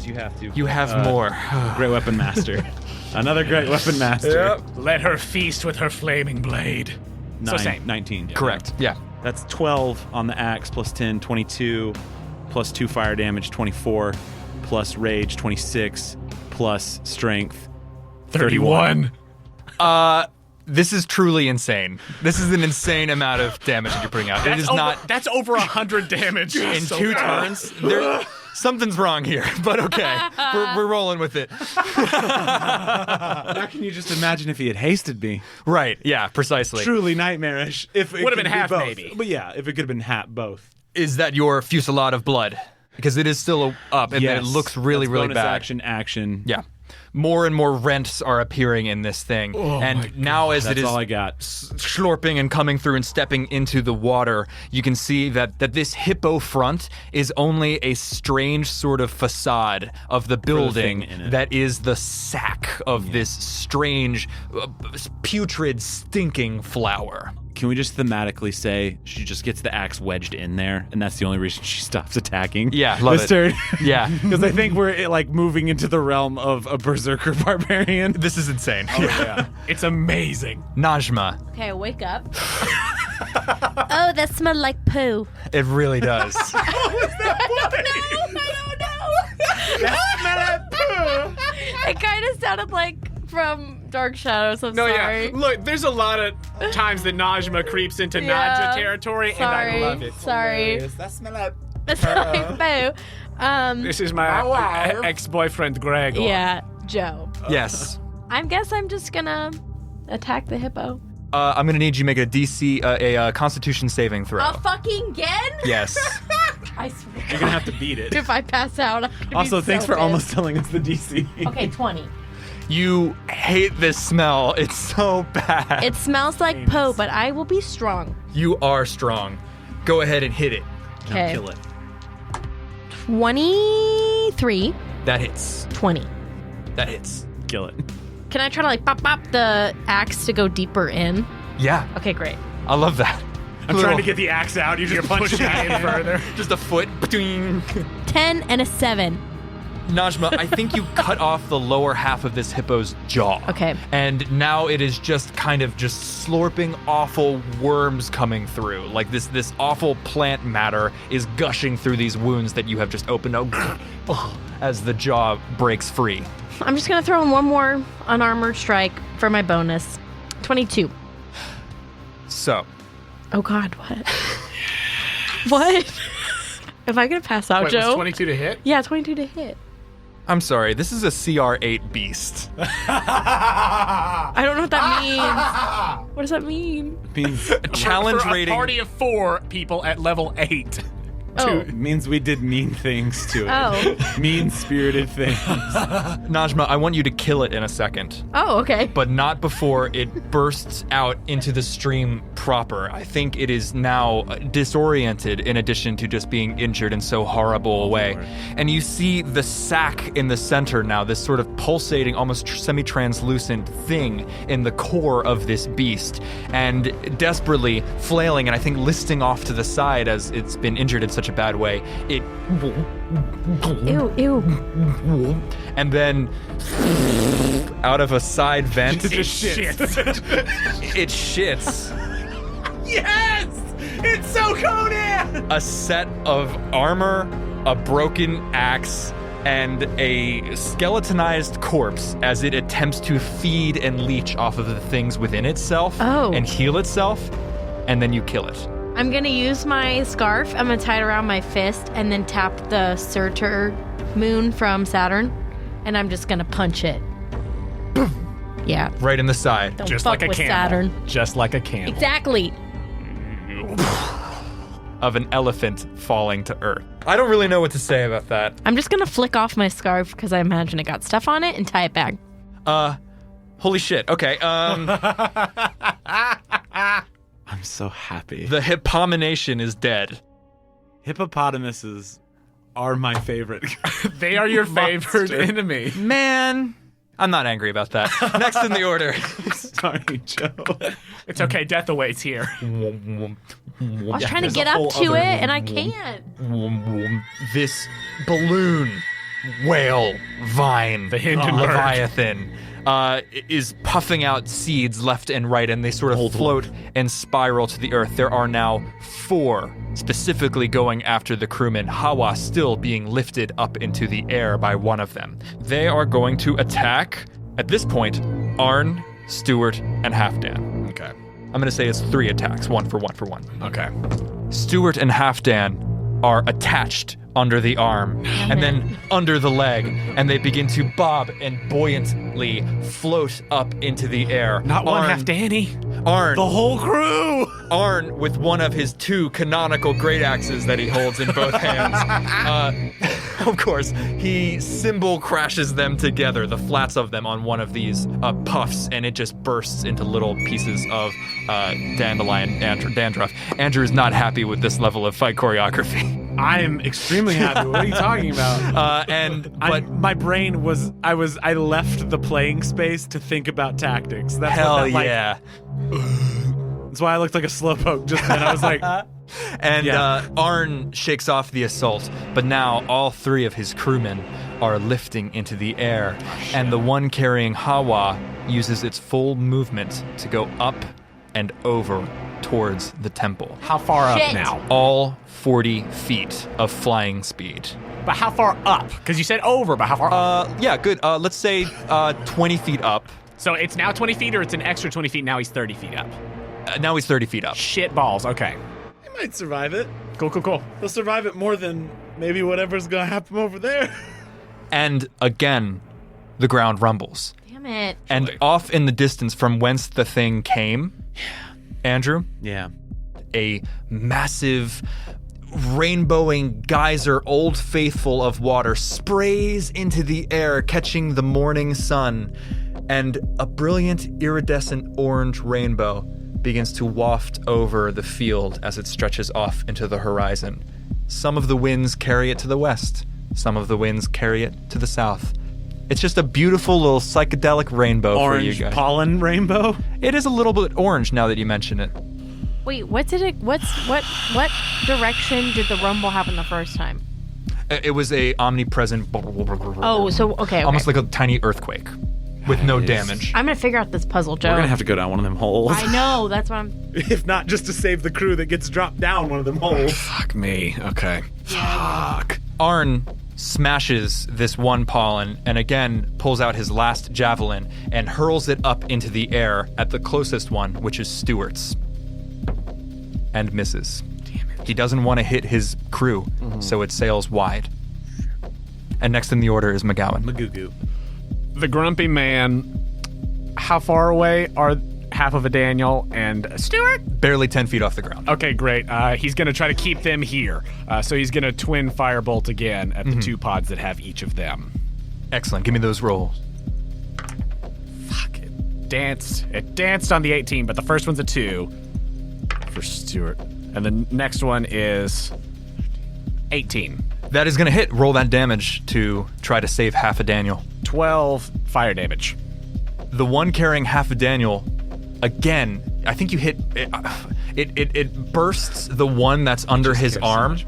you have to. You have more. Great weapon master. Another great weapon master. Yep. Let her feast with her flaming blade. So same. 19. Correct. Yeah. That's 12 on the axe, plus 10, 22, plus 2 fire damage, 24, plus rage, 26, plus strength, 31. This is truly insane. This is an insane amount of damage that you're putting out. That's over 100 damage in 2 turns. Something's wrong here, but okay. We're rolling with it. Now can you just imagine if he had hasted me? Right, yeah, precisely. Truly nightmarish. If it would have been half, both. maybe. But yeah, if it could have been half, both. Is that your fusillade of blood? Because it is still up, and then it looks really, That's really bonus bad. action. Yeah. More and more rents are appearing in this thing. And now as it That's is all I got. slurping and coming through and stepping into the water, you can see that this hippo front is only a strange sort of facade of the building thing in it. that is the sack of this strange, putrid, stinking flower. Can we just thematically say she just gets the axe wedged in there, and that's the only reason she stops attacking? Yeah, love this it. turn. Yeah. Because I think we're like moving into the realm of a berserker barbarian. This is insane. Yeah. It's amazing. Najma. Okay, wake up. Oh, that smelled like poo. It really does. It kind of sounded like from Dark Shadows. I'm sorry. Look, there's a lot of times that Najma creeps into Yeah. Nadja territory, Sorry. and I love it. Sorry. That smell like It's like poo. This is my ex-boyfriend, Greg. Yeah, Joe. Yes. I guess I'm just gonna attack the hippo. I'm gonna need you to make a DC, a Constitution saving throw. A fucking again? Yes. I swear. You're gonna have to beat it. If I pass out, I'm gonna Also, be thanks so for pissed. almost telling us the DC. Okay, 20. You hate this smell. It's so bad. It smells like poo, but I will be strong. You are strong. Go ahead and hit it. Okay. Kill it. 23. That hits. 20. That hits. Kill it. Can I try to like pop the axe to go deeper in? Yeah. Okay, great. I love that. I'm trying to get the axe out. You're just punching it in further. Just a foot. 10 and a 7. Najma, I think you cut off the lower half of this hippo's jaw. Okay. And now it is just kind of just slurping awful worms coming through. Like this awful plant matter is gushing through these wounds that you have just opened up as the jaw breaks free. I'm just gonna throw in one more unarmored strike for my bonus. 22. So, Oh God, what? What? Am I gonna pass out, Wait, Joe? was 22 to hit? Yeah, 22 to hit. I'm sorry, this is a CR8 beast. I don't know what that means. What does that mean? It means, Challenge For a rating. party of 4 people at level 8. Oh. it means we did mean things to it. Oh. Mean-spirited things. Najma, I want you to kill it in a second, Oh, okay. but not before it bursts out into the stream proper. I think it is now disoriented in addition to just being injured in so horrible a way. Lord. And you see the sac in the center now, this sort of pulsating, almost semi-translucent thing in the core of this beast, and desperately flailing and I think listing off to the side as it's been injured in such a bad way. It Ew, ew. and then out of a side vent, It just shits. it shits Yes! It's so Conan! a set of armor, a broken axe, and a skeletonized corpse as it attempts to feed and leech off of the things within itself and heal itself, and then you kill it. I'm going to use my scarf. I'm going to tie it around my fist and then tap the Surtur moon from Saturn, and I'm just going to punch it. Yeah. Right in the side. Don't Just fuck like a with camel. Saturn. Just like a camel. Exactly. Of an elephant falling to earth. I don't really know what to say about that. I'm just going to flick off my scarf because I imagine it got stuff on it and tie it back. Holy shit. Okay. I'm so happy. The hippomination is dead. Hippopotamuses are my favorite. They are your favorite enemy. Man, I'm not angry about that. Next in the order. Sorry, Joe. It's okay. Death awaits here. I was trying to get up to it and I can't. This balloon, whale, vine, The Hindenburg. Leviathan, is puffing out seeds left and right, and they sort of float and spiral to the earth. There are now 4 specifically going after the crewman, Hawa still being lifted up into the air by one of them. They are going to attack, at this point, Arn, Stewart, and Halfdan. Okay. I'm going to say it's 3 attacks, 1 for 1 for 1. Okay. Stewart and Halfdan are attached under the arm and then under the leg, and they begin to bob and buoyantly float up into the air. Not one Arn- half Danny. Arn, The whole crew! Arn, with one of his 2 canonical great axes that he holds in both hands. Of course, he cymbal crashes them together, the flats of them on one of these puffs, and it just bursts into little pieces of dandelion dandruff. Andrew is not happy with this level of fight choreography. I am extremely happy. What are you talking about? My brain was I left the playing space to think about tactics. That's hell what that, yeah. That's why I looked like a slowpoke just then. I was like, And Yeah. Arn shakes off the assault, but now all 3 of his crewmen are lifting into the air, and the one carrying Hawa uses its full movement to go up and over towards the temple. How far Shit. up now? All 40 feet of flying speed. But how far up? Because you said over, but how far up? Yeah, good. Let's say 20 feet up. So it's now 20 feet, or it's an extra 20 feet, now he's 30 feet up? Now he's 30 feet up. Shit balls, okay. he might survive it. Cool. He'll survive it more than maybe whatever's gonna happen over there. And again, the ground rumbles. Damn it. And off in the distance from whence the thing came, Andrew, Yeah. a massive rainbowing geyser, Old Faithful of water, sprays into the air, catching the morning sun, and a brilliant iridescent orange rainbow begins to waft over the field as it stretches off into the horizon. Some of the winds carry it to the west, some of the winds carry it to the south. It's just a beautiful little psychedelic rainbow for you Orange guys. pollen rainbow. It is a little bit orange now that you mention it. Wait, what direction did the rumble happen the first time? It was a omnipresent. Oh, so okay. Almost like a tiny earthquake with no damage. I'm gonna figure out this puzzle, Joe. We're gonna have to go down one of them holes. I know, that's what I'm. If not, just to save the crew that gets dropped down one of them holes. Fuck me, okay. Fuck. Arn smashes this one pollen and again pulls out his last javelin and hurls it up into the air at the closest one, which is Stewart's, and misses. Damn it. He doesn't want to hit his crew, so it sails wide. And next in the order is MacGowan. Magoo. The grumpy man, how far away are half of a Daniel and Stewart? Barely 10 feet off the ground. Okay, great. He's going to try to keep them here. So he's going to twin firebolt again at the 2 pods that have each of them. Excellent. Give me those rolls. Fuck, it danced. It danced on the 18, but the first one's a 2 for Stewart. And the next one is 18. That is going to hit. Roll that damage to try to save half a Daniel. 12 fire damage. The one carrying half a Daniel, again, I think you hit it bursts the one that's under his arm.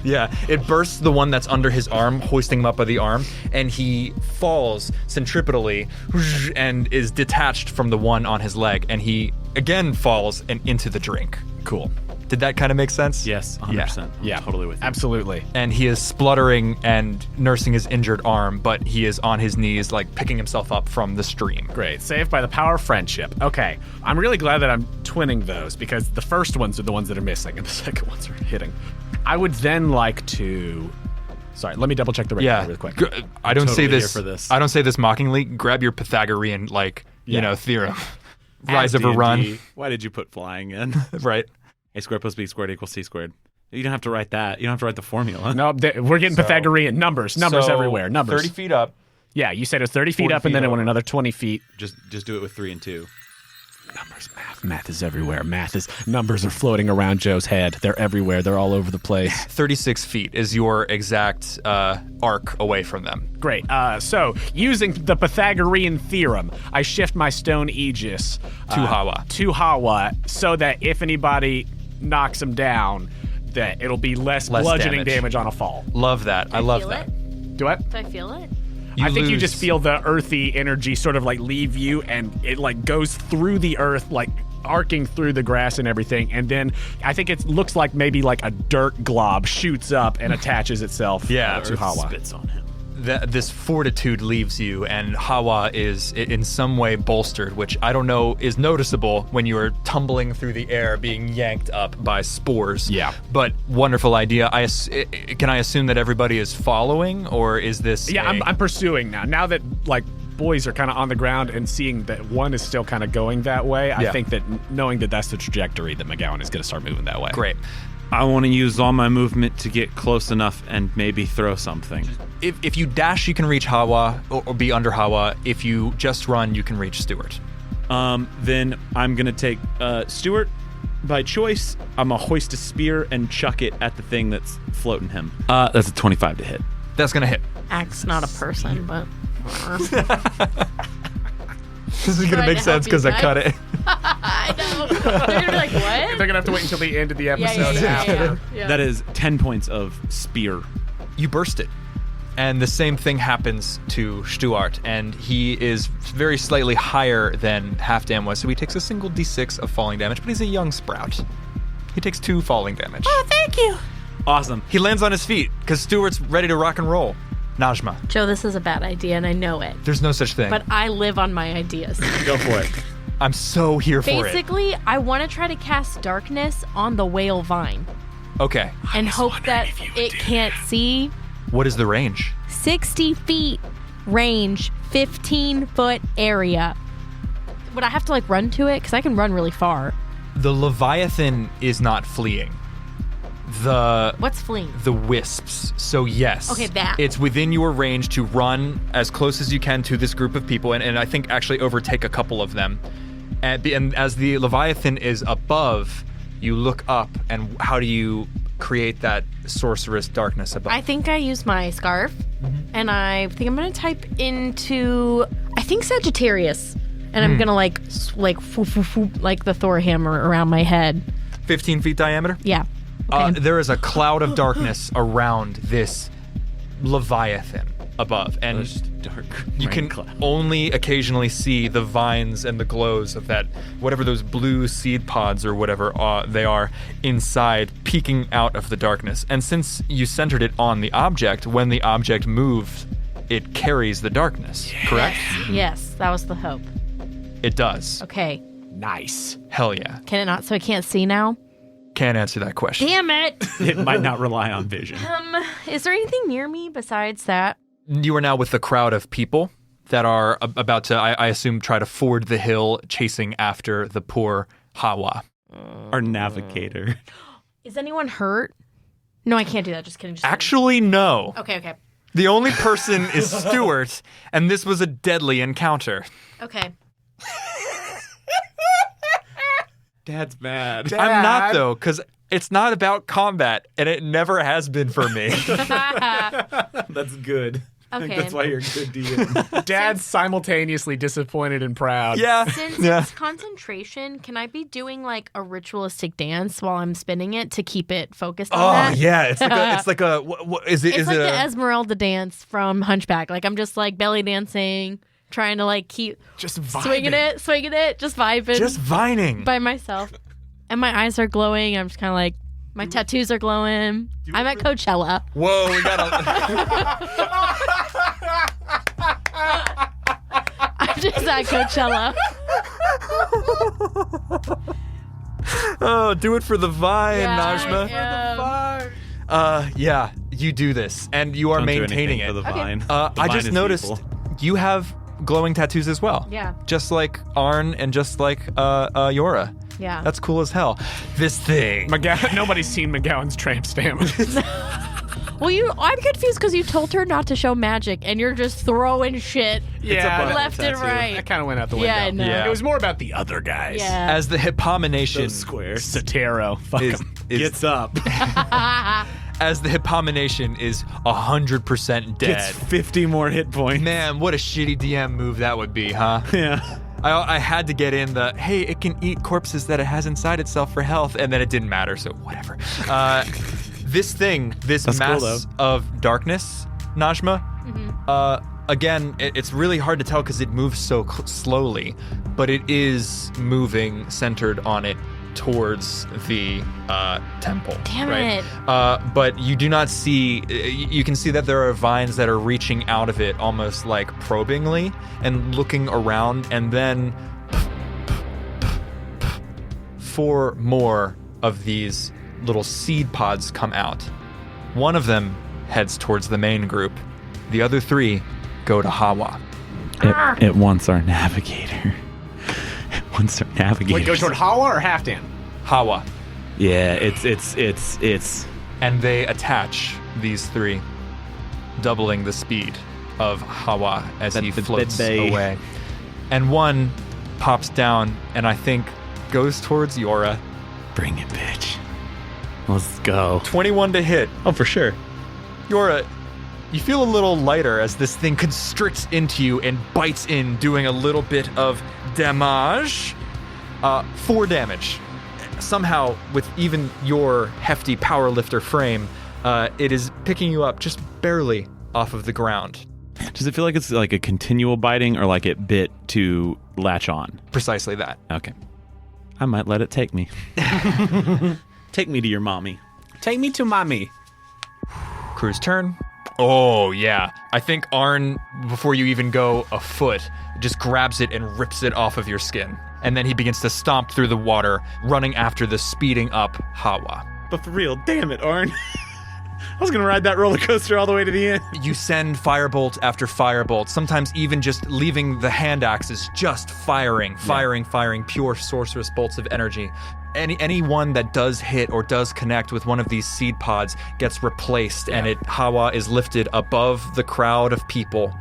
Yeah, it bursts the one that's under his arm, hoisting him up by the arm, and he falls centripetally and is detached from the one on his leg, and he again falls and into the drink. Cool. Did that kind of make sense? Yes, 100%. Yeah. I'm totally with you. Absolutely. And he is spluttering and nursing his injured arm, but he is on his knees, like picking himself up from the stream. Great. Saved by the power of friendship. Okay. I'm really glad that I'm twinning those because the first ones are the ones that are missing and the second ones are hitting. I would then like to... Sorry, let me double check the record really quick. I don't say totally this. here for this. I don't say this mockingly. Grab your Pythagorean, theorem. Rise At over run. D&D, why did you put flying in? Right. A squared plus B squared equals C squared. You don't have to write that. You don't have to write the formula. No, we're getting Pythagorean numbers So, everywhere. Numbers. 30 feet up. Yeah, you said it was 30 feet 40 up, and then feet it went over. another 20 feet. Just do it with 3 and 2. Numbers, math is everywhere. Numbers are floating around Joe's head. They're everywhere. They're all over the place. 36 feet is your exact arc away from them. Great. So, using the Pythagorean theorem, I shift my stone aegis To Hawa. To Hawa, so that if anybody knocks him down, that it'll be less bludgeoning damage on a fall. Love that. I love feel that. it? Do it? Do I feel it? I think you lose- just feel the earthy energy sort of like leave you, and it like goes through the earth, like arcing through the grass and everything. And then I think it looks like maybe like a dirt glob shoots up and attaches itself Yeah, to Hawa. Spits on him. This fortitude leaves you, and Hawa is in some way bolstered, which I don't know is noticeable when you are tumbling through the air, being yanked up by spores. Yeah. But wonderful idea. Can I assume that everybody is following, or is this? Yeah, I'm pursuing now. Now that like boys are kind of on the ground and seeing that one is still kind of going that way, I Yeah. think that knowing that that's the trajectory that MacGowan is going to start moving that way. Great. I want to use all my movement to get close enough and maybe throw something. If you dash, you can reach Hawa or be under Hawa. If you just run, you can reach Stuart. Then I'm going to take Stuart by choice. I'm going to hoist a spear and chuck it at the thing that's floating him. That's a 25 to hit. That's gonna hit. Axe not a person, but This is gonna Trying make to sense help you because I guys. cut it. I know. They're gonna be like, what? They're going to have to wait until the end of the Yeah, episode. yeah. That is 10 points of spear. You burst it. And the same thing happens to Stuart, and he is very slightly higher than Halfdan was, so he takes a single d6 of falling damage, but he's a young sprout. He takes 2 falling damage. Oh, thank you. Awesome. He lands on his feet, because Stuart's ready to rock and roll. Najma, Joe, this is a bad idea, and I know it. there's no such thing. But I live on my ideas. Go for it. I'm so here for it. Basically, I want to try to cast darkness on the whale vine Okay. and hope that it can't see. What is the range? 60 feet range, 15-foot area. Would I have to like run to it? Because I can run really far. The Leviathan is not fleeing. What's fleeing? The wisps. So yes. Okay, that. It's within your range to run as close as you can to this group of people, and I think actually overtake a couple of them. And as the Leviathan is above, you look up, and how do you create that sorceress darkness above? I think I use my scarf, and I think I'm gonna type into I think Sagittarius, and I'm gonna like the Thor hammer around my head. 15 feet diameter? Yeah. Okay. There is a cloud of darkness around this Leviathan above, and Dark. you can only occasionally see the vines and the glows of that, whatever those blue seed pods or whatever they are inside, peeking out of the darkness. And since you centered it on the object, when the object moves, it carries the darkness, correct? Yes, that was the hope. It does. Okay. Nice. Hell yeah. Can it not? So I can't see now? Can't answer that question. Damn it! It might not rely on vision. Is there anything near me besides that? You are now with the crowd of people that are about to, I assume, try to ford the hill, chasing after the poor Hawa. Our navigator. Is anyone hurt? No, I can't do that. Just kidding. Just kidding. Actually, no. Okay. The only person is Stuart, and this was a deadly encounter. Okay. Dad's mad. I'm not, though, because it's not about combat, and it never has been for me. That's good. I think Okay. that's why you're a good DM. Dad's simultaneously disappointed and proud. Yeah. Since Yeah. it's concentration, can I be doing like a ritualistic dance while I'm spinning it to keep it focused on Oh, that? yeah. It's like a, what is it? It's Is like it the a, Esmeralda dance from Hunchback. Like I'm just like belly dancing, trying to like keep Just vibing. swinging it, just vibing just vining? by myself. And my eyes are glowing. I'm just kind of like, my tattoos are glowing. I'm at Coachella. Whoa, we got I'm just at Coachella. Oh, do it for the vine, Yeah, Najma. yeah. Yeah, you do this, and you are Don't do maintaining anything it. for the vine. I The vine just is noticed evil. you have glowing tattoos as well. Yeah. Just like Arn and just like Jøra. Yeah. That's cool as hell. This thing. Nobody's seen MacGowan's tramp stamp. Well, I'm confused because you told her not to show magic, and you're just throwing shit Yeah, left and right. That kind of went out the window. Yeah, I know. Yeah. It was more about the other guys. Yeah. As the Hippomination Those squares. Satero. Fuck is, 'em. Gets up. as the Hippomination is 100% dead. Gets 50 more hit points. Man, what a shitty DM move that would be, huh? Yeah. I had to get in the, hey, it can eat corpses that it has inside itself for health, and then it didn't matter, so whatever. This thing, this That's cool, mass of darkness, Najma, again, it's really hard to tell because it moves so slowly, but it is moving centered on it towards the temple. Damn right? it. But you do not see, you can see that there are vines that are reaching out of it almost like probingly and looking around, and then 4 more of these little seed pods come out. One of them heads towards the main group. The other 3 go to Hawa. It wants our navigator. It wants our navigator. Wait, go toward Hawa or Halfdan? Hawa. Yeah, it's. And they attach these 3, doubling the speed of Hawa as he floats away. And one pops down and I think goes towards Jøra. Bring it, bitch. Let's go. 21 to hit. Oh, for sure. Jøra, you feel a little lighter as this thing constricts into you and bites in, doing a little bit of damage. 4 damage. Somehow, with even your hefty powerlifter frame, it is picking you up just barely off of the ground. Does it feel like it's like a continual biting or like it bit to latch on? Precisely that. Okay. I might let it take me. Take me to your mommy. Take me to mommy. Crew's turn. Oh, yeah. I think Arn, before you even go a foot, just grabs it and rips it off of your skin. And then he begins to stomp through the water, running after the speeding up Hawa. But for real, damn it, Arn. I was going to ride that roller coaster all the way to the end. You send firebolt after firebolt, sometimes even just leaving the hand axes, just firing, pure sorceress bolts of energy. Anyone that does hit or does connect with one of these seed pods gets replaced, and Hawa is lifted above the crowd of people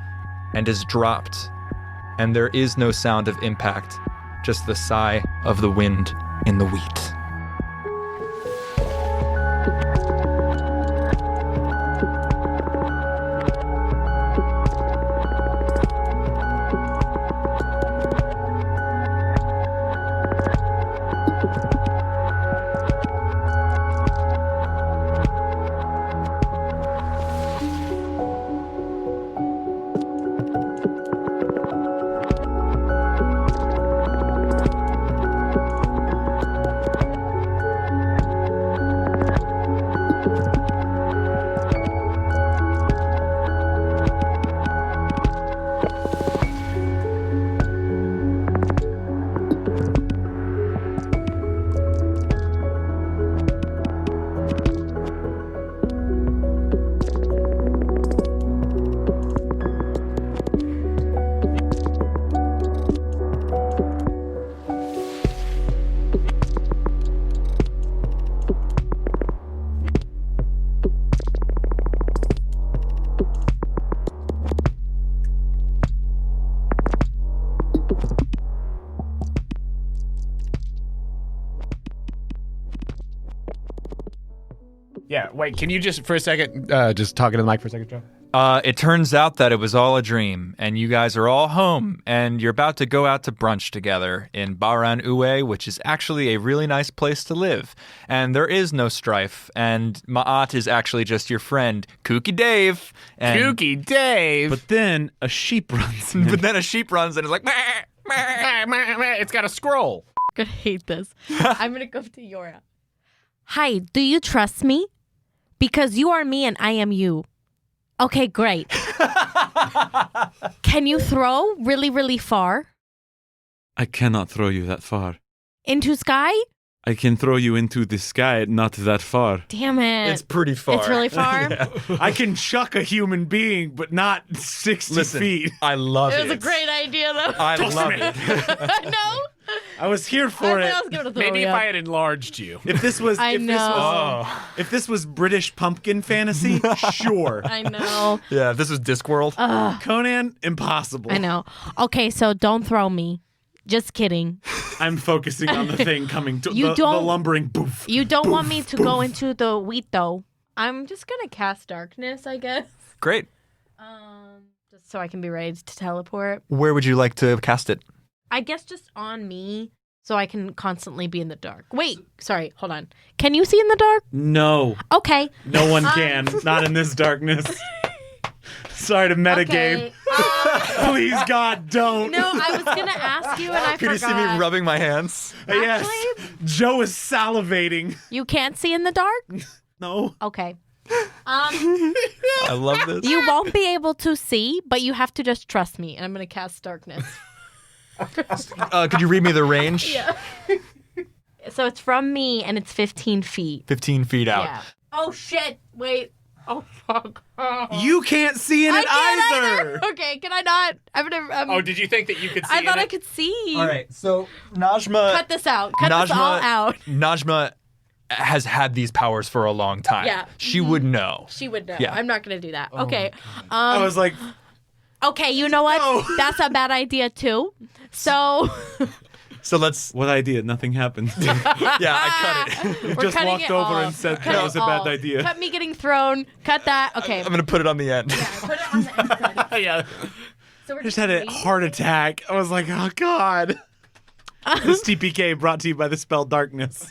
and is dropped. And there is no sound of impact, just the sigh of the wind in the wheat. Yeah, wait, can you just for a second, just talk into the mic for a second, Joe? It turns out that it was all a dream, and you guys are all home, and you're about to go out to brunch together in Baran Uwe, which is actually a really nice place to live. And there is no strife, and Ma'at is actually just your friend, Kooky Dave. And, Kooky Dave! But then a sheep runs in. But then a sheep runs and is like, meh, meh. It's got a scroll. gonna hate this. I'm gonna go to Jøra. Hi, do you trust me? Because you are me and I am you. Okay, great. Can you throw really, really far? I cannot throw you that far. Into sky? I can throw you into the sky, not that far. Damn it. It's pretty far. It's really far? Yeah. I can chuck a human being, but not 60 Listen, feet. I love it. It was a great idea, though. I love it. No? I was here for I it. thought I was gonna throw Maybe you if up. I had enlarged you. If this was, I know. if this was British pumpkin fantasy, sure. I know. Yeah, this is Discworld. Conan, impossible. I know. Okay, so don't throw me. Just kidding. I'm focusing on the thing coming to You the don't- lumbering boof. You don't want me to go into the wheat, though. I'm just gonna cast darkness, I guess. Great. Just so I can be ready to teleport. Where would you like to cast it? I guess just on me, so I can constantly be in the dark. Wait, sorry, hold on. Can you see in the dark? No, Okay. no one can. Not in this darkness. Sorry to metagame. Okay. Please, God, don't. No, I was gonna ask you and I Could forgot. you see me rubbing my hands? Yes. Actually, Joe is salivating. you can't see in the dark? No. Okay. I love this. You won't be able to see, but you have to just trust me, and I'm gonna cast darkness. Could you read me the range? Yeah. So it's from me, and it's 15 feet. 15 feet out. Yeah. Oh shit! Wait. Oh fuck. You can't see in I it can't either. Okay, can I not? I'm gonna. Oh, did you think that you could see I in thought it? I could see. All right, so Najma. Cut this out. Cut this all out. Najma has had these powers for a long time. Yeah. She would know. She would know. Yeah. I'm not gonna do that. Okay. I was like, Okay. You know what? No. That's a bad idea too. So. So let's. what idea? Nothing happened. Yeah, I cut it. You We're just cutting walked it over all. and said Cut that it was a all. bad idea. Cut me getting thrown. Cut that. Okay. I'm gonna put it on the end. Put it on the end credits. Yeah. So we're I just had a waiting. heart attack. I was like, oh, God. This TPK brought to you by the spell Darkness.